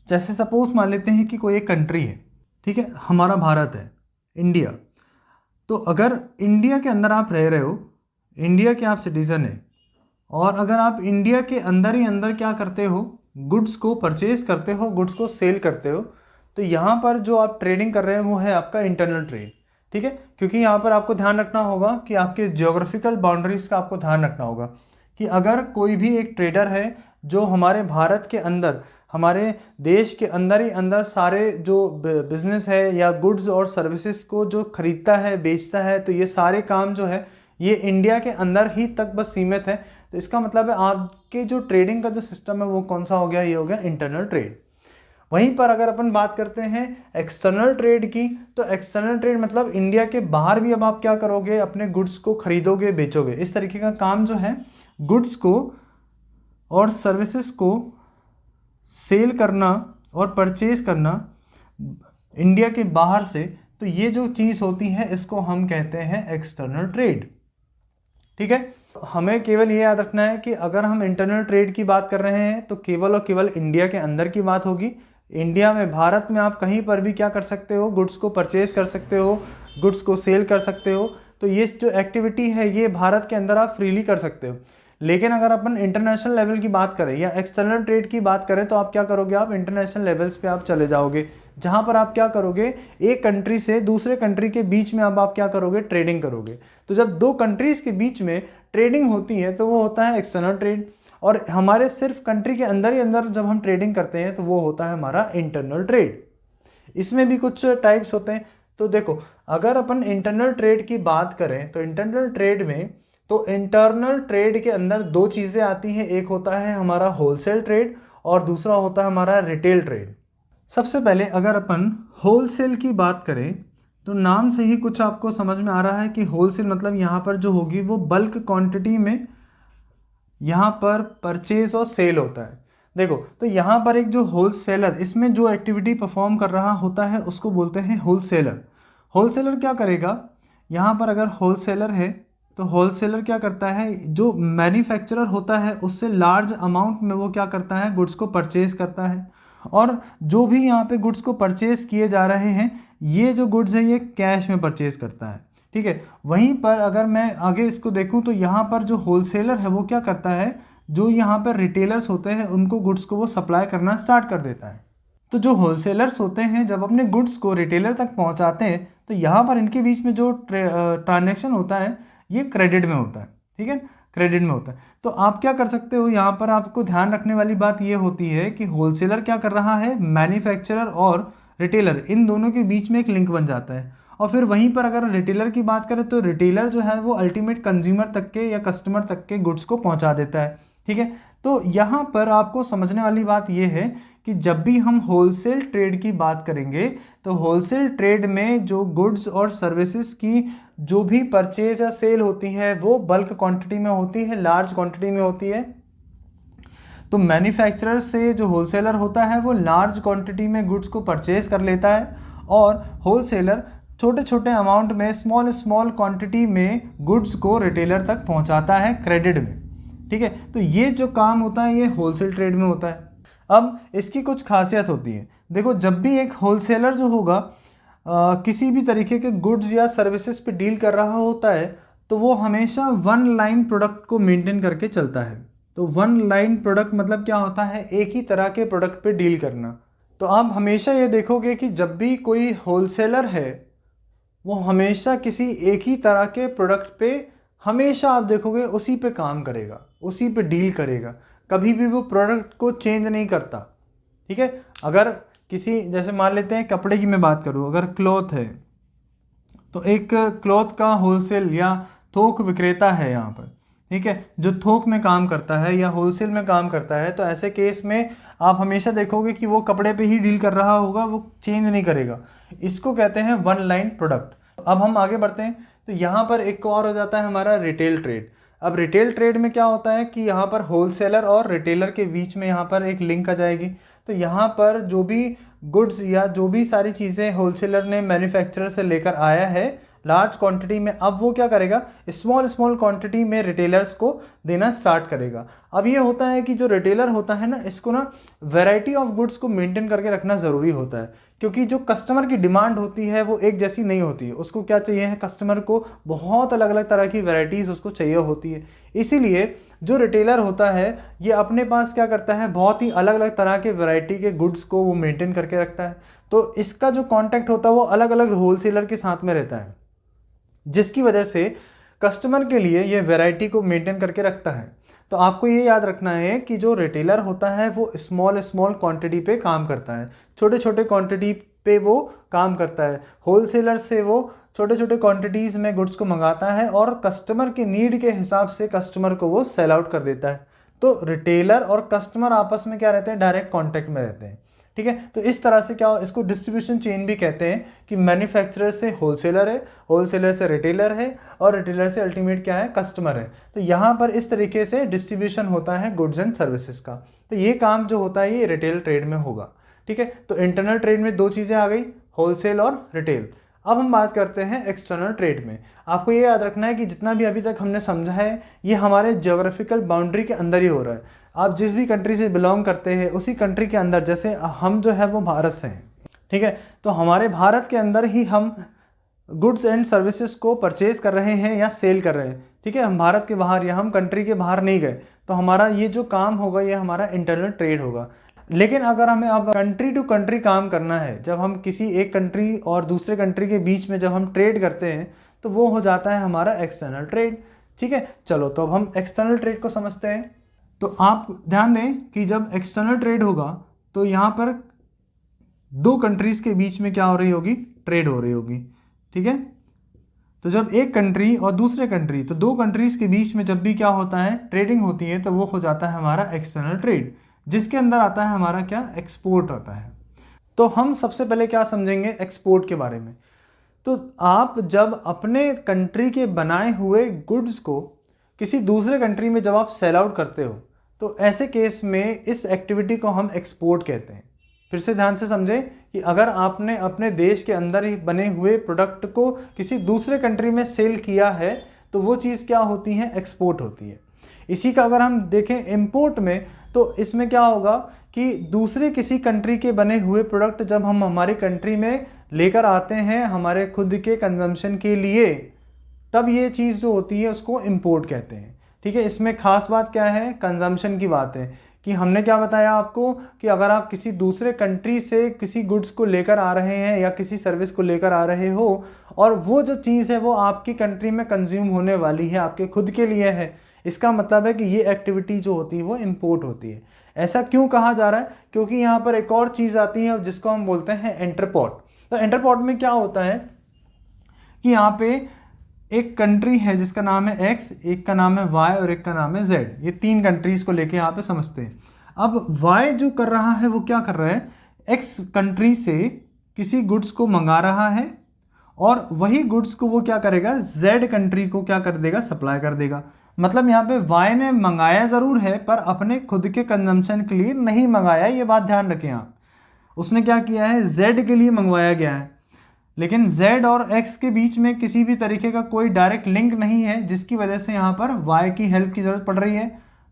जैसे सपोज मान लेते हैं कि कोई एक कंट्री है, ठीक है, हमारा भारत है, इंडिया। तो अगर इंडिया के अंदर आप रह रहे हो, इंडिया के आप सिटीज़न हैं, और अगर आप इंडिया के अंदर ही अंदर क्या करते हो, गुड्स को परचेज करते हो, गुड्स को सेल करते हो, तो यहाँ पर जो आप ट्रेडिंग कर रहे हैं वो है आपका इंटरनल ट्रेड। ठीक है, क्योंकि यहाँ पर आपको ध्यान रखना होगा कि आपके जियोग्राफिकल बाउंड्रीज़ का आपको ध्यान रखना होगा कि अगर कोई भी एक ट्रेडर है जो हमारे भारत के अंदर, हमारे देश के अंदर ही अंदर सारे जो बिजनेस है या गुड्स और सर्विसेज को जो खरीदता है, बेचता है, तो ये सारे काम जो है ये इंडिया के अंदर ही तक बस सीमित है। तो इसका मतलब है आपके जो ट्रेडिंग का जो सिस्टम है वो कौन सा हो गया, ये हो गया इंटरनल ट्रेड। वहीं पर अगर अपन बात करते हैं एक्सटर्नल ट्रेड की, तो एक्सटर्नल ट्रेड मतलब इंडिया के बाहर भी अब आप क्या करोगे, अपने गुड्स को खरीदोगे, बेचोगे। इस तरीके का काम जो है गुड्स को और सर्विसेज को सेल करना और परचेज करना इंडिया के बाहर से, तो ये जो चीज़ होती है इसको हम कहते हैं एक्सटर्नल ट्रेड। ठीक है, हमें केवल ये याद रखना है कि अगर हम इंटरनल ट्रेड की बात कर रहे हैं तो केवल और केवल इंडिया के अंदर की बात होगी। इंडिया में, भारत में आप कहीं पर भी क्या कर सकते हो, गुड्स को परचेज कर सकते हो, गुड्स को सेल कर सकते हो। तो ये जो एक्टिविटी है ये भारत के अंदर आप फ्रीली कर सकते हो। लेकिन अगर अपन इंटरनेशनल लेवल की बात करें या एक्सटर्नल ट्रेड की बात करें तो आप क्या करोगे, आप इंटरनेशनल लेवल्स पे आप चले जाओगे, जहाँ पर आप क्या करोगे, एक कंट्री से दूसरे कंट्री के बीच में अब आप क्या करोगे, ट्रेडिंग करोगे। तो जब दो कंट्रीज़ के बीच में ट्रेडिंग होती है तो वो होता है एक्सटर्नल ट्रेड, और हमारे सिर्फ कंट्री के अंदर ही अंदर जब हम ट्रेडिंग करते हैं तो वो होता है हमारा इंटरनल ट्रेड। इसमें भी कुछ टाइप्स होते हैं। तो देखो, अगर अपन इंटरनल ट्रेड की बात करें तो इंटरनल ट्रेड में, तो इंटरनल ट्रेड के अंदर दो चीज़ें आती हैं, एक होता है हमारा होलसेल ट्रेड और दूसरा होता है हमारा रिटेल ट्रेड। सबसे पहले अगर अपन होलसेल की बात करें तो नाम से ही कुछ आपको समझ में आ रहा है कि होलसेल मतलब यहाँ पर जो होगी वो बल्क क्वांटिटी में यहाँ पर परचेज और सेल होता है। देखो, तो यहाँ पर एक जो होलसेलर इसमें जो एक्टिविटी परफॉर्म कर रहा होता है उसको बोलते हैं होलसेलर। होलसेलर क्या करेगा, यहाँ पर अगर होलसेलर है तो होलसेलर क्या करता है, जो मैन्युफैक्चरर होता है उससे लार्ज अमाउंट में वो क्या करता है, गुड्स को परचेज करता है। और जो भी यहाँ पे गुड्स को परचेज किए जा रहे हैं, ये जो गुड्स है ये कैश में परचेज करता है। ठीक है, वहीं पर अगर मैं आगे इसको देखूं तो यहाँ पर जो होलसेलर है वो क्या करता है, जो यहाँ पर रिटेलर्स होते हैं उनको गुड्स को वो सप्लाई करना स्टार्ट कर देता है। तो जो होलसेलर्स होते हैं जब अपने गुड्स को रिटेलर तक पहुँचाते हैं तो यहाँ पर इनके बीच में जो ट्रांजेक्शन होता है ये क्रेडिट में होता है। ठीक है, क्रेडिट में होता है। तो आप क्या कर सकते हो, यहाँ पर आपको ध्यान रखने वाली बात ये होती है कि होलसेलर क्या कर रहा है, मैन्युफैक्चरर और रिटेलर इन दोनों के बीच में एक लिंक बन जाता है। और फिर वहीं पर अगर रिटेलर की बात करें तो रिटेलर जो है वो अल्टीमेट कंज्यूमर तक के या कस्टमर तक के गुड्स को पहुंचा देता है। ठीक है, तो यहाँ पर आपको समझने वाली बात ये है कि जब भी हम होलसेल ट्रेड की बात करेंगे तो होलसेल ट्रेड में जो गुड्स और सर्विसेज की जो भी परचेज या सेल होती है वो बल्क क्वांटिटी में होती है, लार्ज क्वांटिटी में होती है। तो मैन्युफैक्चरर से जो होलसेलर होता है वो लार्ज क्वांटिटी में गुड्स को परचेज कर लेता है और होलसेलर छोटे छोटे अमाउंट में, स्मॉल क्वांटिटी में गुड्स को रिटेलर तक पहुंचाता है क्रेडिट में। ठीक है। तो ये जो काम होता है ये होलसेल ट्रेड में होता है। अब इसकी कुछ खासियत होती है। देखो, जब भी एक होलसेलर जो होगा किसी भी तरीके के गुड्स या सर्विसेज पे डील कर रहा होता है तो वो हमेशा वन लाइन प्रोडक्ट को मेंटेन करके चलता है। तो वन लाइन प्रोडक्ट मतलब क्या होता है, एक ही तरह के प्रोडक्ट पे डील करना। तो आप हमेशा ये देखोगे कि जब भी कोई होलसेलर है वो हमेशा किसी एक ही तरह के प्रोडक्ट पे हमेशा आप देखोगे उसी पे काम करेगा, उसी पे डील करेगा, कभी भी वो प्रोडक्ट को चेंज नहीं करता। ठीक है। अगर किसी, जैसे मान लेते हैं कपड़े की मैं बात करूँ, अगर क्लॉथ है तो एक क्लॉथ का होलसेल या थोक विक्रेता है यहाँ पर, ठीक है, जो थोक में काम करता है या होलसेल में काम करता है, तो ऐसे केस में आप हमेशा देखोगे कि वो कपड़े पे ही डील कर रहा होगा, वो चेंज नहीं करेगा। इसको कहते हैं वन लाइन प्रोडक्ट। अब हम आगे बढ़ते हैं तो यहाँ पर एक और हो जाता है हमारा रिटेल ट्रेड। अब रिटेल ट्रेड में क्या होता है कि यहाँ पर होलसेलर और रिटेलर के बीच में यहाँ पर एक लिंक आ जाएगी। तो यहाँ पर जो भी गुड्स या जो भी सारी चीज़ें होलसेलर ने मैन्युफैक्चरर से लेकर आया है लार्ज क्वांटिटी में, अब वो क्या करेगा, स्मॉल क्वांटिटी में रिटेलर्स को देना स्टार्ट करेगा। अब ये होता है कि जो रिटेलर होता है ना, इसको ना वैरायटी ऑफ गुड्स को मेंटेन करके रखना ज़रूरी होता है, क्योंकि जो कस्टमर की डिमांड होती है वो एक जैसी नहीं होती है। उसको क्या चाहिए है, कस्टमर को बहुत अलग अलग तरह की वैरायटीज़ उसको चाहिए होती है। इसीलिए जो रिटेलर होता है ये अपने पास क्या करता है, बहुत ही अलग अलग तरह के वैरायटी के गुड्स को वो मेंटेन करके रखता है। तो इसका जो कॉन्टैक्ट होता है वो अलग अलग होलसेलर के साथ में रहता है, जिसकी वजह से कस्टमर के लिए ये वैरायटी को मेंटेन करके रखता है। तो आपको ये याद रखना है कि जो रिटेलर होता है वो स्मॉल क्वांटिटी पे काम करता है, छोटे छोटे क्वांटिटी पे वो काम करता है। होलसेलर से वो छोटे छोटे क्वांटिटीज़ में गुड्स को मंगाता है और कस्टमर की नीड के हिसाब से कस्टमर को वो सेल आउट कर देता है। तो रिटेलर और कस्टमर आपस में क्या रहते हैं, डायरेक्ट कॉन्टैक्ट में रहते हैं। ठीक है। तो इस तरह से क्या, इसको डिस्ट्रीब्यूशन चेन भी कहते हैं कि मैन्युफैक्चरर से होलसेलर है, होलसेलर से रिटेलर है और रिटेलर से अल्टीमेट क्या है, कस्टमर है। तो यहाँ पर इस तरीके से डिस्ट्रीब्यूशन होता है गुड्स एंड सर्विसेज का। तो ये काम जो होता है ये रिटेल ट्रेड में होगा। ठीक है। तो इंटरनल ट्रेड में दो चीज़ें आ गई, होलसेल और रिटेल। अब हम बात करते हैं एक्सटर्नल ट्रेड में। आपको ये याद रखना है कि जितना भी अभी तक हमने समझा है ये हमारे ज्योग्राफिकल बाउंड्री के अंदर ही हो रहा है। आप जिस भी कंट्री से बिलोंग करते हैं उसी कंट्री के अंदर, जैसे हम जो है वो भारत से हैं, ठीक है, तो हमारे भारत के अंदर ही हम गुड्स एंड सर्विसेज को परचेज कर रहे हैं या सेल कर रहे हैं। ठीक है। हम भारत के बाहर या हम कंट्री के बाहर नहीं गए, तो हमारा ये जो काम होगा ये हमारा इंटरनल ट्रेड होगा। लेकिन अगर हमें अब कंट्री टू कंट्री काम करना है, जब हम किसी एक कंट्री और दूसरे कंट्री के बीच में जब हम ट्रेड करते हैं तो वो हो जाता है हमारा एक्सटर्नल ट्रेड। ठीक है। चलो, तो अब हम एक्सटर्नल ट्रेड को समझते हैं। तो आप ध्यान दें कि जब एक्सटर्नल ट्रेड होगा तो यहाँ पर दो कंट्रीज़ के बीच में क्या हो रही होगी, ट्रेड हो रही होगी। ठीक है। तो जब एक कंट्री और दूसरे कंट्री, तो दो कंट्रीज़ के बीच में जब भी क्या होता है, ट्रेडिंग होती है, तो वो हो जाता है हमारा एक्सटर्नल ट्रेड, जिसके अंदर आता है हमारा क्या, एक्सपोर्ट आता है। तो हम सबसे पहले क्या समझेंगे एक्सपोर्ट के बारे में। तो आप जब अपने कंट्री के बनाए हुए गुड्स को किसी दूसरे कंट्री में जब आप सेल आउट करते हो तो ऐसे केस में इस एक्टिविटी को हम एक्सपोर्ट कहते हैं। फिर से ध्यान से समझें कि अगर आपने अपने देश के अंदर ही बने हुए प्रोडक्ट को किसी दूसरे कंट्री में सेल किया है तो वो चीज़ क्या होती है, एक्सपोर्ट होती है। इसी का अगर हम देखें इंपोर्ट में, तो इसमें क्या होगा कि दूसरे किसी कंट्री के बने हुए प्रोडक्ट जब हम हमारी कंट्री में लेकर आते हैं हमारे खुद के कंजम्पशन के लिए, तब ये चीज़ जो होती है उसको इंपोर्ट कहते हैं। ठीक है। इसमें खास बात क्या है, कंजम्पशन की बात है कि हमने क्या बताया आपको कि अगर आप किसी दूसरे कंट्री से किसी गुड्स को लेकर आ रहे हैं या किसी सर्विस को लेकर आ रहे हो और वो जो चीज़ है वो आपकी कंट्री में कंज्यूम होने वाली है, आपके खुद के लिए है, इसका मतलब है कि ये एक्टिविटी जो होती है वो इंपोर्ट होती है। ऐसा क्यों कहा जा रहा है, क्योंकि यहाँ पर एक और चीज़ आती है जिसको हम बोलते हैं एंटरपोर्ट। तो एंटरपोर्ट में क्या होता है कि यहाँ पे एक कंट्री है जिसका नाम है एक्स, एक का नाम है वाई और एक का नाम है जेड। ये तीन कंट्रीज़ को लेके यहाँ पे समझते हैं। अब वाई जो कर रहा है वो क्या कर रहा है, एक्स कंट्री से किसी गुड्स को मंगा रहा है और वही गुड्स को वो क्या करेगा, जेड कंट्री को क्या कर देगा, सप्लाई कर देगा। मतलब यहाँ पे वाई ने मंगाया ज़रूर है पर अपने खुद के कंजम्पशन के लिए नहीं मंगाया, ये बात ध्यान रखें आप। उसने क्या किया है, जेड के लिए मंगवाया गया है, लेकिन z और x के बीच में किसी भी तरीके का कोई डायरेक्ट लिंक नहीं है, जिसकी वजह से यहाँ पर y की हेल्प की ज़रूरत पड़ रही है।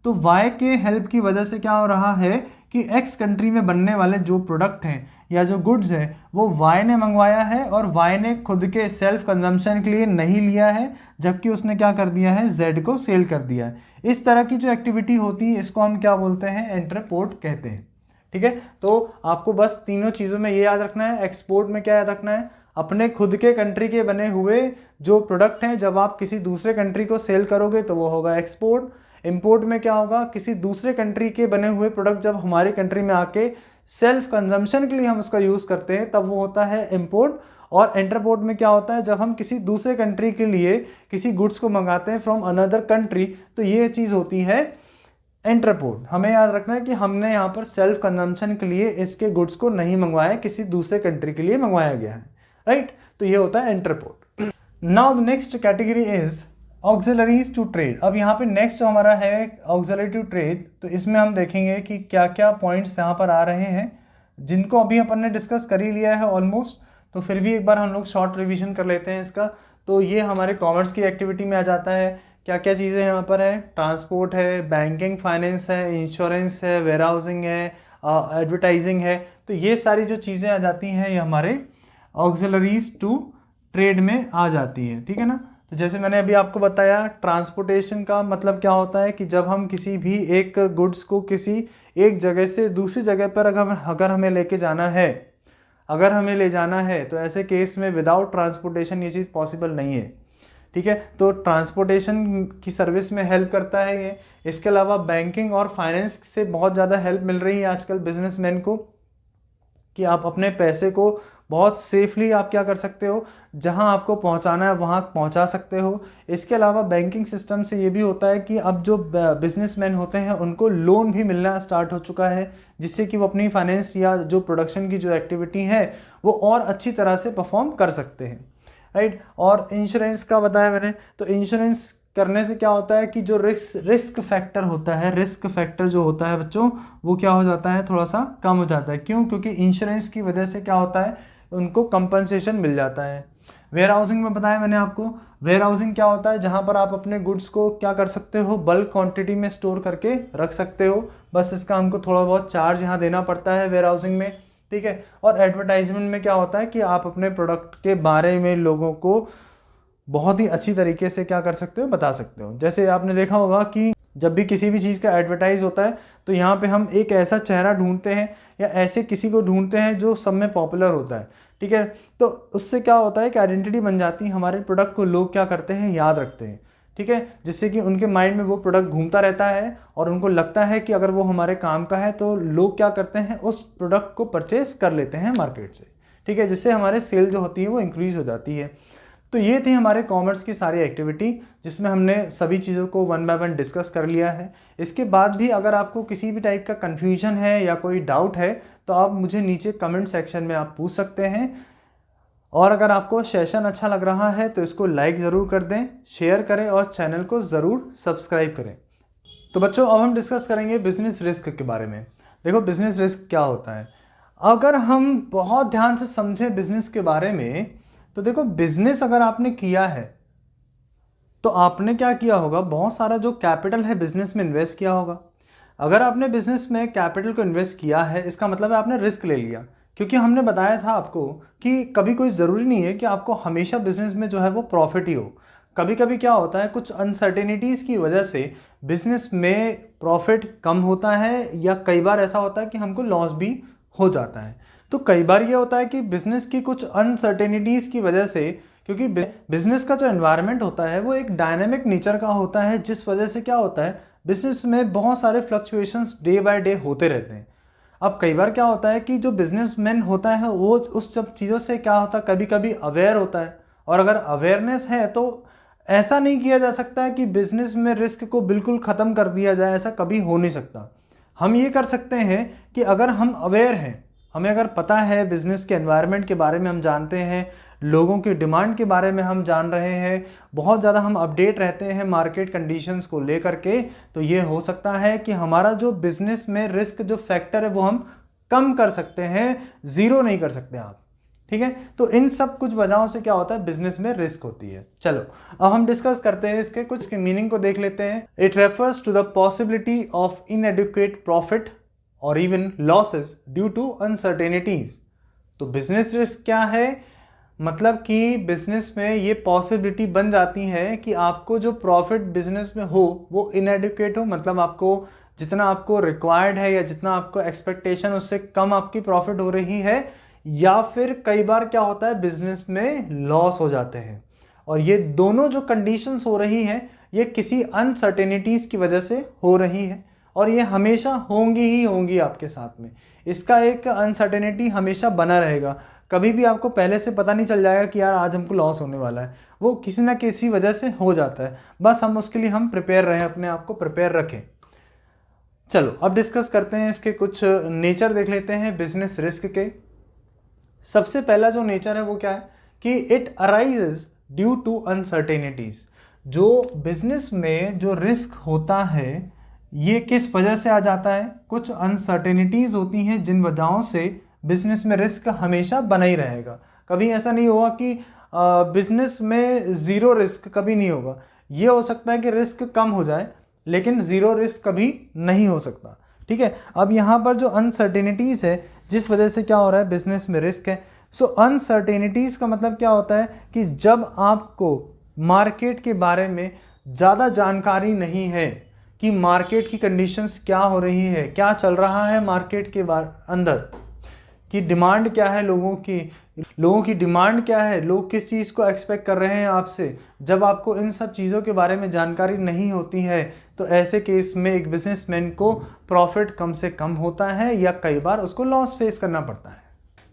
तो वाई के हेल्प की वजह से क्या हो रहा है कि एक्स कंट्री में बनने वाले जो प्रोडक्ट हैं या जो गुड्स है वो वाई ने मंगवाया है और वाई ने खुद के सेल्फ कंजम्पशन के लिए नहीं लिया है, जबकि उसने क्या कर दिया है, जेड को सेल कर दिया है। इस तरह की जो एक्टिविटी होती है इसको हम क्या बोलते हैं, एंटरपोर्ट कहते हैं। ठीक है, तो आपको बस तीनों चीज़ों में ये याद रखना है। एक्सपोर्ट में क्या याद रखना है, अपने खुद के कंट्री के बने हुए जो प्रोडक्ट हैं जब आप किसी दूसरे कंट्री को सेल करोगे तो वो होगा एक्सपोर्ट। इंपोर्ट में क्या होगा, किसी दूसरे कंट्री के बने हुए प्रोडक्ट जब हमारी कंट्री में आके सेल्फ कंजम्पशन के लिए हम उसका यूज़ करते हैं तब वो होता है इंपोर्ट। और एंटरपोर्ट में क्या होता है, जब हम किसी दूसरे कंट्री के लिए किसी गुड्स को मंगाते हैं फ्रॉम अनदर कंट्री, तो ये चीज़ होती है एंटरपोर्ट। हमें याद रखना है कि हमने यहाँ पर सेल्फ कंजम्पशन के लिए इसके गुड्स को नहीं मंगवाया, किसी दूसरे कंट्री के लिए मंगवाया गया है, राइट। तो ये होता है entrepot. Now the next category is auxiliaries to trade. अब यहाँ पे नेक्स्ट जो हमारा है ऑक्सिलरी टू ट्रेड, तो इसमें हम देखेंगे कि क्या क्या पॉइंट्स यहाँ पर आ रहे हैं जिनको अभी अपन ने डिस्कस कर ही लिया है ऑलमोस्ट, तो फिर भी एक बार हम लोग शॉर्ट रिवीजन कर लेते हैं इसका। तो ये हमारे कॉमर्स की एक्टिविटी में आ जाता है। क्या क्या चीज़ें यहाँ पर है, ट्रांसपोर्ट है, बैंकिंग फाइनेंस है, इंश्योरेंस है, वेयर हाउसिंग है, एडवर्टाइजिंग है। तो ये सारी जो चीज़ें आ जाती हैं ये हमारे ऑक्सिलरीज टू ट्रेड में आ जाती है, ठीक है ना। तो जैसे मैंने अभी आपको बताया, ट्रांसपोर्टेशन का मतलब क्या होता है कि जब हम किसी भी एक गुड्स को किसी एक जगह से दूसरी जगह पर अगर हमें लेके जाना है, अगर हमें ले जाना है, तो ऐसे केस में विदाउट ट्रांसपोर्टेशन ये चीज़ पॉसिबल नहीं है, ठीक है। तो ट्रांसपोर्टेशन की सर्विस में हेल्प करता है ये। इसके अलावा बैंकिंग और फाइनेंस से बहुत ज़्यादा हेल्प मिल रही है आजकल बिजनेसमैन को कि आप अपने पैसे को बहुत सेफली आप क्या कर सकते हो, जहां आपको पहुंचाना है वहां पहुंचा सकते हो। इसके अलावा बैंकिंग सिस्टम से ये भी होता है कि अब जो बिजनेसमैन होते हैं उनको लोन भी मिलना स्टार्ट हो चुका है, जिससे कि वो अपनी फाइनेंस या जो प्रोडक्शन की जो एक्टिविटी है वो और अच्छी तरह से परफॉर्म कर सकते हैं, राइट। और इंश्योरेंस का बताया मैंने, तो इंश्योरेंस करने से क्या होता है कि जो रिस्क फैक्टर होता है, रिस्क फैक्टर जो होता है बच्चों, वो क्या हो जाता है, थोड़ा सा कम हो जाता है। क्यों? क्योंकि इंश्योरेंस की वजह से क्या होता है, उनको कंपनसेशन मिल जाता है। वेयर हाउसिंग में बताया मैंने आपको, वेयर हाउसिंग क्या होता है, जहां पर आप अपने गुड्स को क्या कर सकते हो, बल्क क्वांटिटी में स्टोर करके रख सकते हो। बस इसका हमको थोड़ा बहुत चार्ज यहाँ देना पड़ता है वेयर हाउसिंग में, ठीक है। और एडवर्टाइजमेंट में क्या होता है कि आप अपने प्रोडक्ट के बारे में लोगों को बहुत ही अच्छी तरीके से क्या कर सकते हो, बता सकते हो। जैसे आपने देखा होगा कि जब भी किसी भी चीज़ का एडवर्टाइज होता है तो यहाँ पे हम एक ऐसा चेहरा ढूंढते हैं या ऐसे किसी को ढूंढते हैं जो सब में पॉपुलर होता है, ठीक है। तो उससे क्या होता है कि आइडेंटिटी बन जाती है, हमारे प्रोडक्ट को लोग क्या करते हैं, याद रखते हैं, ठीक है। जिससे कि उनके माइंड में वो प्रोडक्ट घूमता रहता है और उनको लगता है कि अगर वो हमारे काम का है तो लोग क्या करते हैं, उस प्रोडक्ट को परचेज कर लेते हैं मार्केट से, ठीक है। जिससे हमारे सेल जो होती है वो इंक्रीज हो जाती है। तो ये थी हमारे कॉमर्स की सारी एक्टिविटी, जिसमें हमने सभी चीज़ों को वन बाय वन डिस्कस कर लिया है। इसके बाद भी अगर आपको किसी भी टाइप का कन्फ्यूजन है या कोई डाउट है तो आप मुझे नीचे कमेंट सेक्शन में आप पूछ सकते हैं। और अगर आपको सेशन अच्छा लग रहा है तो इसको लाइक ज़रूर कर दें, शेयर करें और चैनल को ज़रूर सब्सक्राइब करें। तो बच्चों, अब हम डिस्कस करेंगे बिजनेस रिस्क के बारे में। देखो, बिजनेस रिस्क क्या होता है, अगर हम बहुत ध्यान से समझें बिजनेस के बारे में, तो देखो, बिजनेस अगर आपने किया है तो आपने क्या किया होगा, बहुत सारा जो कैपिटल है बिजनेस में इन्वेस्ट किया होगा। अगर आपने बिजनेस में कैपिटल को इन्वेस्ट किया है, इसका मतलब है आपने रिस्क ले लिया। क्योंकि हमने बताया था आपको कि कभी कोई ज़रूरी नहीं है कि आपको हमेशा बिजनेस में जो है वो प्रॉफिट ही हो। कभी कभी क्या होता है, कुछ अनसर्टेनिटीज़ की वजह से बिजनेस में प्रॉफिट कम होता है, या कई बार ऐसा होता है कि हमको लॉस भी हो जाता है। तो कई बार ये होता है कि बिजनेस की कुछ अनसर्टेनिटीज़ की वजह से, क्योंकि बिजनेस का जो एनवायरनमेंट होता है वो एक डायनेमिक नेचर का होता है, जिस वजह से क्या होता है, बिजनेस में बहुत सारे फ्लक्चुएशंस डे बाय डे होते रहते हैं। अब कई बार क्या होता है कि जो बिजनेसमैन होता है वो उस सब चीज़ों से क्या होता है, कभी कभी अवेयर होता है। और अगर अवेयरनेस है तो ऐसा नहीं किया जा सकता है कि बिजनेस में रिस्क को बिल्कुल ख़त्म कर दिया जाए, ऐसा कभी हो नहीं सकता। हम ये कर सकते हैं कि अगर हम अवेयर हैं, हमें अगर पता है बिज़नेस के एनवायरनमेंट के बारे में हम जानते हैं, लोगों की डिमांड के बारे में हम जान रहे हैं, बहुत ज़्यादा हम अपडेट रहते हैं मार्केट कंडीशंस को लेकर के, तो ये हो सकता है कि हमारा जो बिज़नेस में रिस्क जो फैक्टर है वो हम कम कर सकते हैं, ज़ीरो नहीं कर सकते आप, ठीक है। तो इन सब कुछ वजहों से क्या होता है, बिजनेस में रिस्क होती है। चलो अब हम डिस्कस करते हैं इसके कुछ मीनिंग को देख लेते हैं। It refers to the possibility of inadequate profit और even losses due to uncertainties. तो बिजनेस रिस्क क्या है, मतलब कि बिजनेस में ये पॉसिबिलिटी बन जाती है कि आपको जो प्रॉफिट बिजनेस में हो वो इनएडिक्वेट हो, मतलब आपको जितना आपको रिक्वायर्ड है या जितना आपको एक्सपेक्टेशन उससे कम आपकी प्रॉफिट हो रही है, या फिर कई बार क्या होता है बिजनेस में लॉस हो जाते हैं। और ये दोनों जो कंडीशंस हो रही हैं ये किसी अनसर्टेनिटीज़ की वजह से हो रही है, और ये हमेशा होंगी ही होंगी आपके साथ में। इसका एक अनसर्टेनिटी हमेशा बना रहेगा। कभी भी आपको पहले से पता नहीं चल जाएगा कि यार आज हमको लॉस होने वाला है, वो किसी ना किसी वजह से हो जाता है। बस हम उसके लिए हम प्रिपेयर रहें, अपने आप को प्रिपेयर रखें। चलो अब डिस्कस करते हैं इसके कुछ नेचर देख लेते हैं बिजनेस रिस्क के। सबसे पहला जो नेचर है वो क्या है कि it arises due to uncertainties. जो बिजनेस में जो रिस्क होता है ये किस वजह से आ जाता है, कुछ अनसर्टेनिटीज होती हैं जिन वजहों से बिजनेस में रिस्क हमेशा बना ही रहेगा। कभी ऐसा नहीं होगा कि बिजनेस में ज़ीरो रिस्क कभी नहीं होगा। ये हो सकता है कि रिस्क कम हो जाए लेकिन ज़ीरो रिस्क कभी नहीं हो सकता। ठीक है। अब यहाँ पर जो अनसर्टेनिटीज़ है जिस वजह से क्या हो रहा है बिजनेस में रिस्क है। सो अनसर्टेनिटीज़ का मतलब क्या होता है कि जब आपको मार्केट के बारे में ज़्यादा जानकारी नहीं है कि मार्केट की कंडीशंस क्या हो रही है, क्या चल रहा है मार्केट के अंदर, कि डिमांड क्या है लोगों की डिमांड क्या है, लोग किस चीज़ को एक्सपेक्ट कर रहे हैं आपसे। जब आपको इन सब चीज़ों के बारे में जानकारी नहीं होती है तो ऐसे केस में एक बिजनेसमैन को प्रॉफिट कम से कम होता है या कई बार उसको लॉस फेस करना पड़ता है।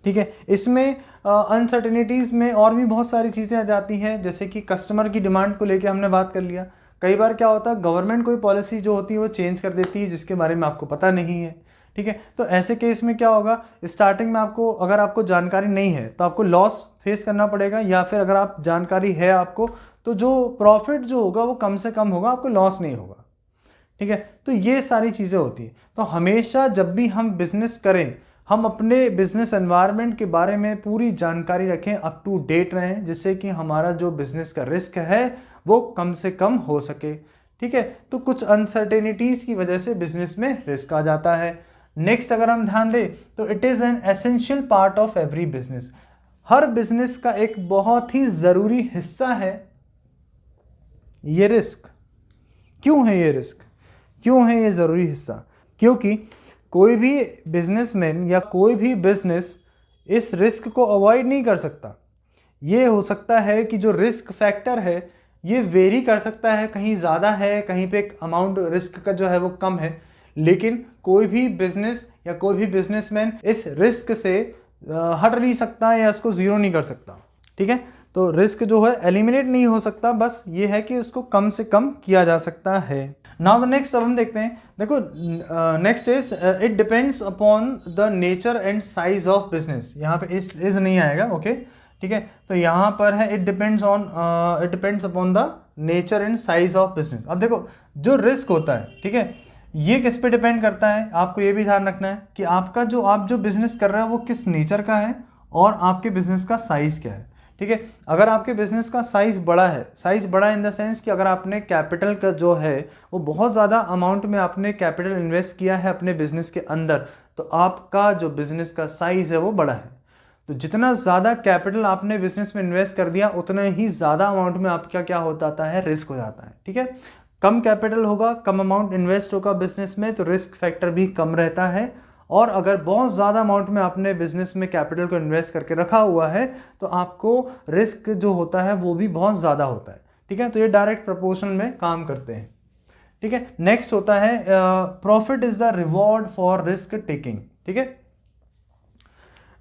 ठीक है। इसमें अनसर्टेनिटीज़ में और भी बहुत सारी चीज़ें आ जाती हैं, जैसे कि कस्टमर की डिमांड को लेके हमने बात कर लिया। कई बार क्या होता है गवर्नमेंट कोई पॉलिसी जो होती है वो चेंज कर देती है जिसके बारे में आपको पता नहीं है। ठीक है। तो ऐसे केस में क्या होगा, स्टार्टिंग में अगर आपको जानकारी नहीं है तो आपको लॉस फेस करना पड़ेगा, या फिर अगर आप जानकारी है आपको तो जो प्रॉफिट जो होगा वो कम से कम होगा, आपको लॉस नहीं होगा। ठीक है। तो ये सारी चीज़ें होती हैं। तो हमेशा जब भी हम बिजनेस करें हम अपने बिजनेस एनवायरनमेंट के बारे में पूरी जानकारी रखें, अप टू डेट रहें, जिससे कि हमारा जो बिजनेस का रिस्क है वो कम से कम हो सके। ठीक है। तो कुछ अनसर्टेनिटीज़ की वजह से बिजनेस में रिस्क आ जाता है। नेक्स्ट अगर हम ध्यान दें तो it is an essential part of every business. Her business का एक बहुत ही ज़रूरी हिस्सा है ये रिस्क। क्यों है ये रिस्क, क्यों है ये ज़रूरी हिस्सा? क्योंकि कोई भी बिजनेसमैन या कोई भी बिजनेस इस रिस्क को अवॉइड नहीं कर सकता। ये हो सकता है कि जो रिस्क फैक्टर है ये वेरी कर सकता है, कहीं ज़्यादा है, कहीं पे एक अमाउंट रिस्क का जो है वो कम है, लेकिन कोई भी बिजनेस या कोई भी बिजनेसमैन इस रिस्क से हट नहीं सकता या इसको ज़ीरो नहीं कर सकता। ठीक है। तो रिस्क जो है एलिमिनेट नहीं हो सकता, बस ये है कि उसको कम से कम किया जा सकता है। नाउ द नेक्स्ट अब हम देखते हैं। देखो next is it depends upon the nature and size of business. यहाँ पे इज नहीं आएगा, ओके। ठीक है। तो यहाँ पर है it depends upon the nature and size of business. अब देखो जो रिस्क होता है, ठीक है, ये किस पे डिपेंड करता है, आपको ये भी ध्यान रखना है कि आप जो बिजनेस कर रहे हो वो किस नेचर का है और आपके बिजनेस का साइज क्या है। ठीक है। अगर आपके बिजनेस का साइज बड़ा है, साइज बड़ा इन द सेंस कि अगर आपने कैपिटल का जो है वो बहुत ज़्यादा अमाउंट में आपने कैपिटल इन्वेस्ट किया है अपने बिजनेस के अंदर, तो आपका जो बिजनेस का साइज है वो बड़ा है। तो जितना ज़्यादा कैपिटल आपने बिजनेस में इन्वेस्ट कर दिया उतना ही ज़्यादा अमाउंट में आपका क्या हो जाता है, रिस्क हो जाता है। ठीक है। कम कैपिटल होगा, कम अमाउंट इन्वेस्ट होगा बिजनेस में, तो रिस्क फैक्टर भी कम रहता है। और अगर बहुत ज़्यादा अमाउंट में आपने बिजनेस में कैपिटल को इन्वेस्ट करके रखा हुआ है तो आपको रिस्क जो होता है वो भी बहुत ज़्यादा होता है। ठीक है। तो ये डायरेक्ट प्रोपोर्शन में काम करते हैं। ठीक है। नेक्स्ट होता है profit is the reward for risk taking. ठीक है।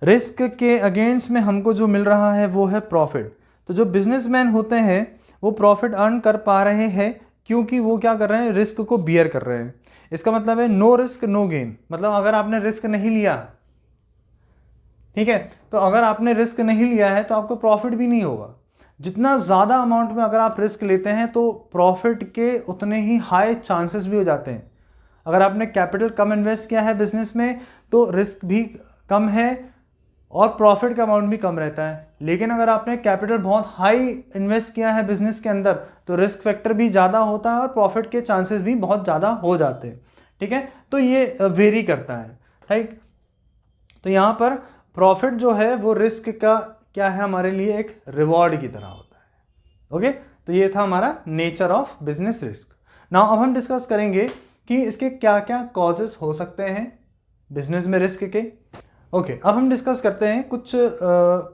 रिस्क के अगेंस्ट में हमको जो मिल रहा है वो है प्रॉफिट। तो जो बिजनेसमैन होते हैं वो प्रॉफिट अर्न कर पा रहे हैं क्योंकि वो क्या कर रहे हैं, रिस्क को बियर कर रहे हैं। इसका मतलब है नो रिस्क नो गेन। मतलब अगर आपने रिस्क नहीं लिया, ठीक है, तो अगर आपने रिस्क नहीं लिया है तो आपको प्रॉफिट भी नहीं होगा। जितना ज़्यादा अमाउंट में अगर आप रिस्क लेते हैं तो प्रॉफिट के उतने ही हाई चांसेस भी हो जाते हैं। अगर आपने कैपिटल कम इन्वेस्ट किया है बिजनेस में तो रिस्क भी कम है, और प्रॉफिट का अमाउंट भी कम रहता है। लेकिन अगर आपने कैपिटल बहुत हाई इन्वेस्ट किया है बिजनेस के अंदर तो रिस्क फैक्टर भी ज़्यादा होता है और प्रॉफिट के चांसेस भी बहुत ज़्यादा हो जाते हैं। ठीक है, तो ये वेरी करता है, राइट। तो यहाँ पर प्रॉफिट जो है वो रिस्क का क्या है, हमारे लिए एक रिवॉर्ड की तरह होता है। ओके, तो ये था हमारा nature of business risk. Now अब हम डिस्कस करेंगे कि इसके क्या क्या कॉजेस हो सकते हैं बिजनेस में रिस्क के। ओके, अब हम डिस्कस करते हैं कुछ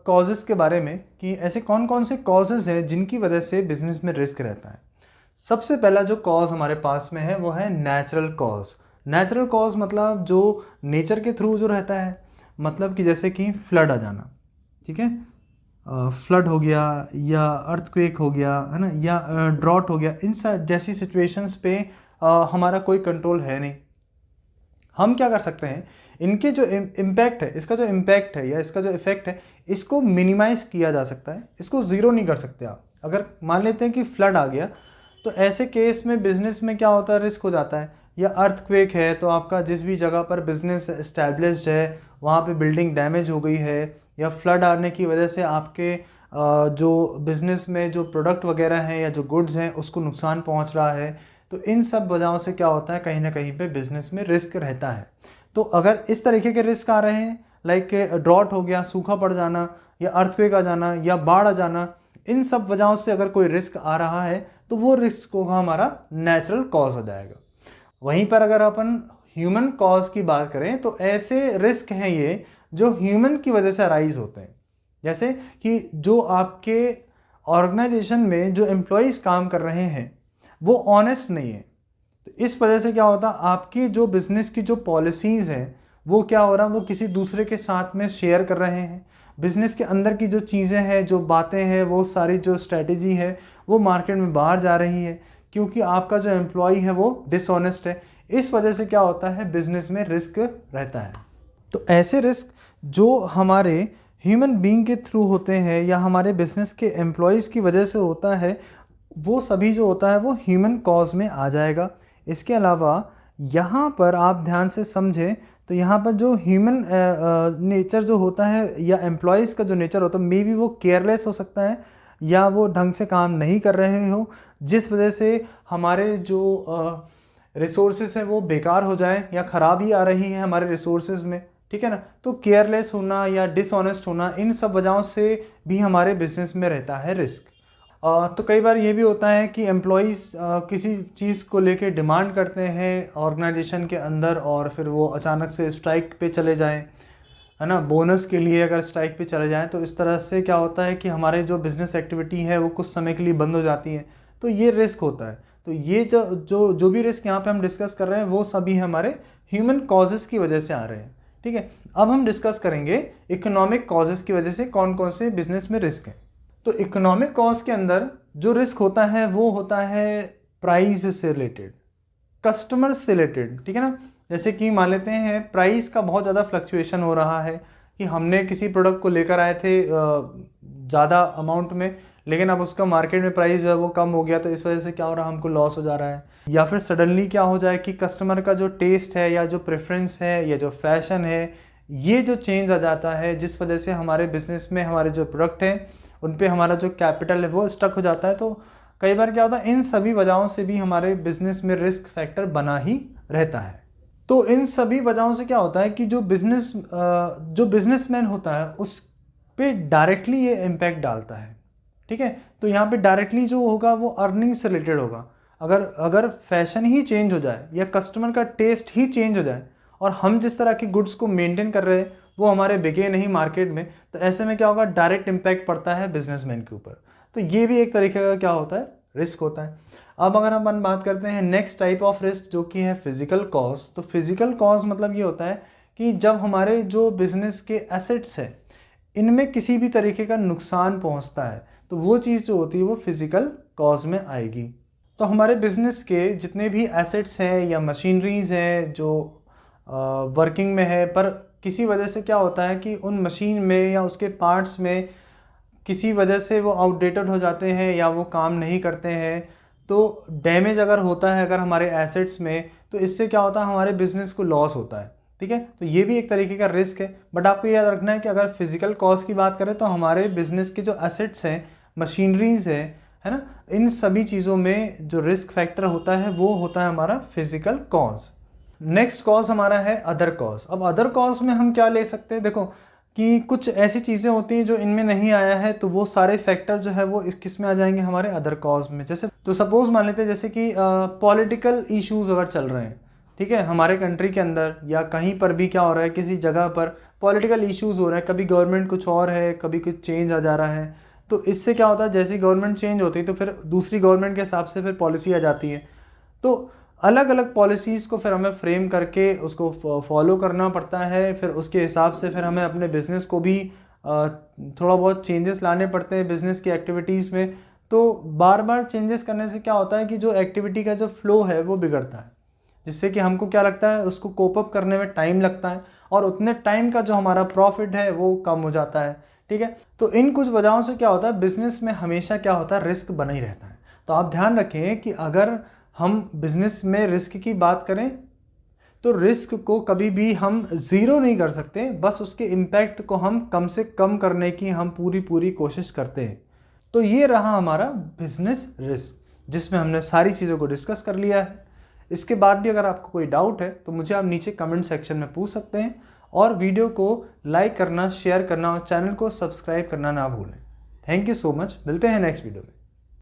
कॉजेस के बारे में कि ऐसे कौन कौन से कॉजेस हैं जिनकी वजह से बिजनेस में रिस्क रहता है। सबसे पहला जो कॉज हमारे पास में है वो है नेचुरल कॉज। नेचुरल कॉज मतलब जो नेचर के थ्रू जो रहता है, मतलब कि जैसे कि फ्लड आ जाना, ठीक है, फ्लड हो गया या अर्थक्वेक हो गया, है ना, या ड्रॉट हो गया, इन जैसी सिचुएशंस पे हमारा कोई कंट्रोल है नहीं। हम क्या कर सकते हैं, इनके जो इम्पैक्ट है, इसका जो इम्पैक्ट है या इसका जो इफेक्ट है, इसको मिनिमाइज किया जा सकता है, इसको ज़ीरो नहीं कर सकते आप। अगर मान लेते हैं कि फ्लड आ गया तो ऐसे केस में बिजनेस में क्या होता है, रिस्क हो जाता है। या अर्थक्वेक है तो आपका जिस भी जगह पर बिजनेस इस्टेब्लिश्ड है वहाँ पे बिल्डिंग डैमेज हो गई है, या फ्लड आने की वजह से आपके जो बिज़नेस में जो प्रोडक्ट वगैरह हैं या जो गुड्स हैं उसको नुकसान पहुँच रहा है, तो इन सब वजहों से क्या होता है, कहीं ना कहीं पे बिजनेस में रिस्क रहता है। तो अगर इस तरीके के रिस्क आ रहे हैं, लाइक ड्रॉट हो गया, सूखा पड़ जाना, या अर्थक्वेक आ जाना, या बाढ़ आ जाना, इन सब वजहों से अगर कोई रिस्क आ रहा है तो वो रिस्क होगा हमारा नेचुरल कॉज हो जाएगा। वहीं पर अगर अपन ह्यूमन कॉज की बात करें तो ऐसे रिस्क हैं ये जो ह्यूमन की वजह से अराइज होते हैं। जैसे कि जो आपके ऑर्गेनाइजेशन में जो एम्प्लॉयज़ काम कर रहे हैं वो ऑनेस्ट नहीं है, तो इस वजह से क्या होता है, आपकी जो बिज़नेस की जो पॉलिसीज़ हैं वो क्या हो रहा है, वो किसी दूसरे के साथ में शेयर कर रहे हैं। बिज़नेस के अंदर की जो चीज़ें हैं, जो बातें हैं, वो सारी जो स्ट्रैटेजी है वो मार्केट में बाहर जा रही है, क्योंकि आपका जो एम्प्लॉय है वो डिसऑनेस्ट है। इस वजह से क्या होता है, बिज़नेस में रिस्क रहता है। तो ऐसे रिस्क जो हमारे ह्यूमन बीइंग के थ्रू होते हैं या हमारे बिज़नेस के एम्प्लॉयज़ की वजह से होता है, वो सभी जो होता है वो ह्यूमन कॉज में आ जाएगा। इसके अलावा यहाँ पर आप ध्यान से समझें तो यहाँ पर जो ह्यूमन नेचर जो होता है या एम्प्लॉयज़ का जो नेचर होता है, मे बी वो केयरलेस हो सकता है या वो ढंग से काम नहीं कर रहे हो, जिस वजह से हमारे जो रिसोर्सेज हैं वो बेकार हो जाए या ख़राबी आ रही है हमारे रिसोर्सेज में, ठीक है ना। तो केयरलेस होना या डिसऑनेस्ट होना, इन सब वजहों से भी हमारे बिजनेस में रहता है रिस्क। तो कई बार ये भी होता है कि एम्प्लॉयज़ किसी चीज़ को लेके डिमांड करते हैं ऑर्गेनाइजेशन के अंदर और फिर वो अचानक से स्ट्राइक पे चले जाएं, है ना, बोनस के लिए अगर स्ट्राइक पे चले जाएं, तो इस तरह से क्या होता है कि हमारे जो बिज़नेस एक्टिविटी है वो कुछ समय के लिए बंद हो जाती है, तो ये रिस्क होता है। तो ये जो भी रिस्क यहाँ पे हम डिस्कस कर रहे हैं वो सभी हमारे ह्यूमन कॉजेज़ की वजह से आ रहे हैं, ठीक है। अब हम डिस्कस करेंगे इकोनॉमिक कॉजेज़ की वजह से कौन कौन से बिजनेस में रिस्क है। तो इकोनॉमिक कॉज के अंदर जो रिस्क होता है वो होता है प्राइस से रिलेटेड, कस्टमर से रिलेटेड, ठीक है ना। जैसे कि मान लेते हैं प्राइस का बहुत ज़्यादा फ्लक्चुएशन हो रहा है कि हमने किसी प्रोडक्ट को लेकर आए थे ज़्यादा अमाउंट में, लेकिन अब उसका मार्केट में प्राइस जो है वो कम हो गया, तो इस वजह से क्या हो रहा है, हमको लॉस हो जा रहा है। या फिर सडनली क्या हो जाए कि कस्टमर का जो टेस्ट है या जो प्रेफरेंस है या जो फैशन है, ये जो चेंज आ जाता है, जिस वजह से हमारे बिजनेस में हमारे जो प्रोडक्ट हैं उन पे हमारा जो कैपिटल है वो स्टक हो जाता है। तो कई बार क्या होता है, इन सभी वजहों से भी हमारे बिजनेस में रिस्क फैक्टर बना ही रहता है। तो इन सभी वजहों से क्या होता है कि जो बिजनेसमैन होता है उस पे डायरेक्टली ये इम्पैक्ट डालता है, ठीक है। तो यहाँ पे डायरेक्टली जो होगा वो अर्निंग से रिलेटेड होगा। अगर फैशन ही चेंज हो जाए या कस्टमर का टेस्ट ही चेंज हो जाए और हम जिस तरह के गुड्स को मेंटेन कर रहे हैं वो हमारे बिके नहीं मार्केट में, तो ऐसे में क्या होगा, डायरेक्ट इम्पैक्ट पड़ता है बिजनेसमैन के ऊपर। तो ये भी एक तरीके का क्या होता है, रिस्क होता है। अब अगर हम बात करते हैं नेक्स्ट टाइप ऑफ रिस्क जो कि है फिजिकल कॉज। तो फिजिकल कॉज मतलब ये होता है कि जब हमारे जो बिजनेस के एसेट्स है इनमें किसी भी तरीके का नुकसान पहुंचता है, तो वो चीज़ जो होती है वो फिजिकल कॉज में आएगी। तो हमारे बिजनेस के जितने भी एसेट्स हैं या मशीनरीज हैं जो वर्किंग में है, पर किसी वजह से क्या होता है कि उन मशीन में या उसके पार्ट्स में किसी वजह से वो आउटडेटेड हो जाते हैं या वो काम नहीं करते हैं, तो डैमेज अगर होता है अगर हमारे एसेट्स में, तो इससे क्या होता है, हमारे बिज़नेस को लॉस होता है। ठीक है। तो ये भी एक तरीके का रिस्क है। बट आपको याद रखना है कि अगर फिजिकल कॉस्ट की बात करें तो हमारे बिजनेस के जो एसेट्स हैं, मशीनरीज है ना, इन सभी चीज़ों में जो रिस्क फैक्टर होता है वो होता है हमारा फिजिकल कॉस्ट। नेक्स्ट कॉस्ट हमारा है अदर कॉस्ट। अब अदर कॉस्ट में हम क्या ले सकते हैं, देखो कि कुछ ऐसी चीज़ें होती हैं जो इनमें नहीं आया है, तो वो सारे फैक्टर जो है वो किस में आ जाएंगे, हमारे अदर कॉस्ट में। जैसे तो सपोज मान लेते हैं जैसे कि पॉलिटिकल इश्यूज अगर चल रहे हैं, ठीक है, हमारे कंट्री के अंदर या कहीं पर भी क्या हो रहा है, किसी जगह पर पॉलिटिकल इश्यूज हो रहे हैं, कभी गवर्नमेंट कुछ और है, कभी कुछ चेंज आ जा रहा है, तो इससे क्या होता है, जैसी गवर्नमेंट चेंज होती है तो फिर दूसरी गवर्नमेंट के हिसाब से फिर पॉलिसी आ जाती है। तो अलग अलग पॉलिसीज़ को फिर हमें फ्रेम करके उसको फॉलो करना पड़ता है। फिर उसके हिसाब से फिर हमें अपने बिज़नेस को भी थोड़ा बहुत चेंजेस लाने पड़ते हैं बिज़नेस की एक्टिविटीज़ में। तो बार बार चेंजेस करने से क्या होता है कि जो एक्टिविटी का जो फ्लो है वो बिगड़ता है, जिससे कि हमको क्या लगता है, उसको कोप अप करने में टाइम लगता है और उतने टाइम का जो हमारा प्रॉफिट है वो कम हो जाता है। ठीक है, तो इन कुछ वजहों से क्या होता है, बिज़नेस में हमेशा क्या होता है, रिस्क बना ही रहता है। तो आप ध्यान रखें कि अगर हम बिज़नेस में रिस्क की बात करें तो रिस्क को कभी भी हम ज़ीरो नहीं कर सकते, बस उसके इम्पैक्ट को हम कम से कम करने की हम पूरी कोशिश करते हैं। तो ये रहा हमारा बिज़नेस रिस्क, जिसमें हमने सारी चीज़ों को डिस्कस कर लिया है। इसके बाद भी अगर आपको कोई डाउट है तो मुझे आप नीचे कमेंट सेक्शन में पूछ सकते हैं, और वीडियो को लाइक करना, शेयर करना और चैनल को सब्सक्राइब करना ना भूलें। थैंक यू सो मच, मिलते हैं नेक्स्ट वीडियो में।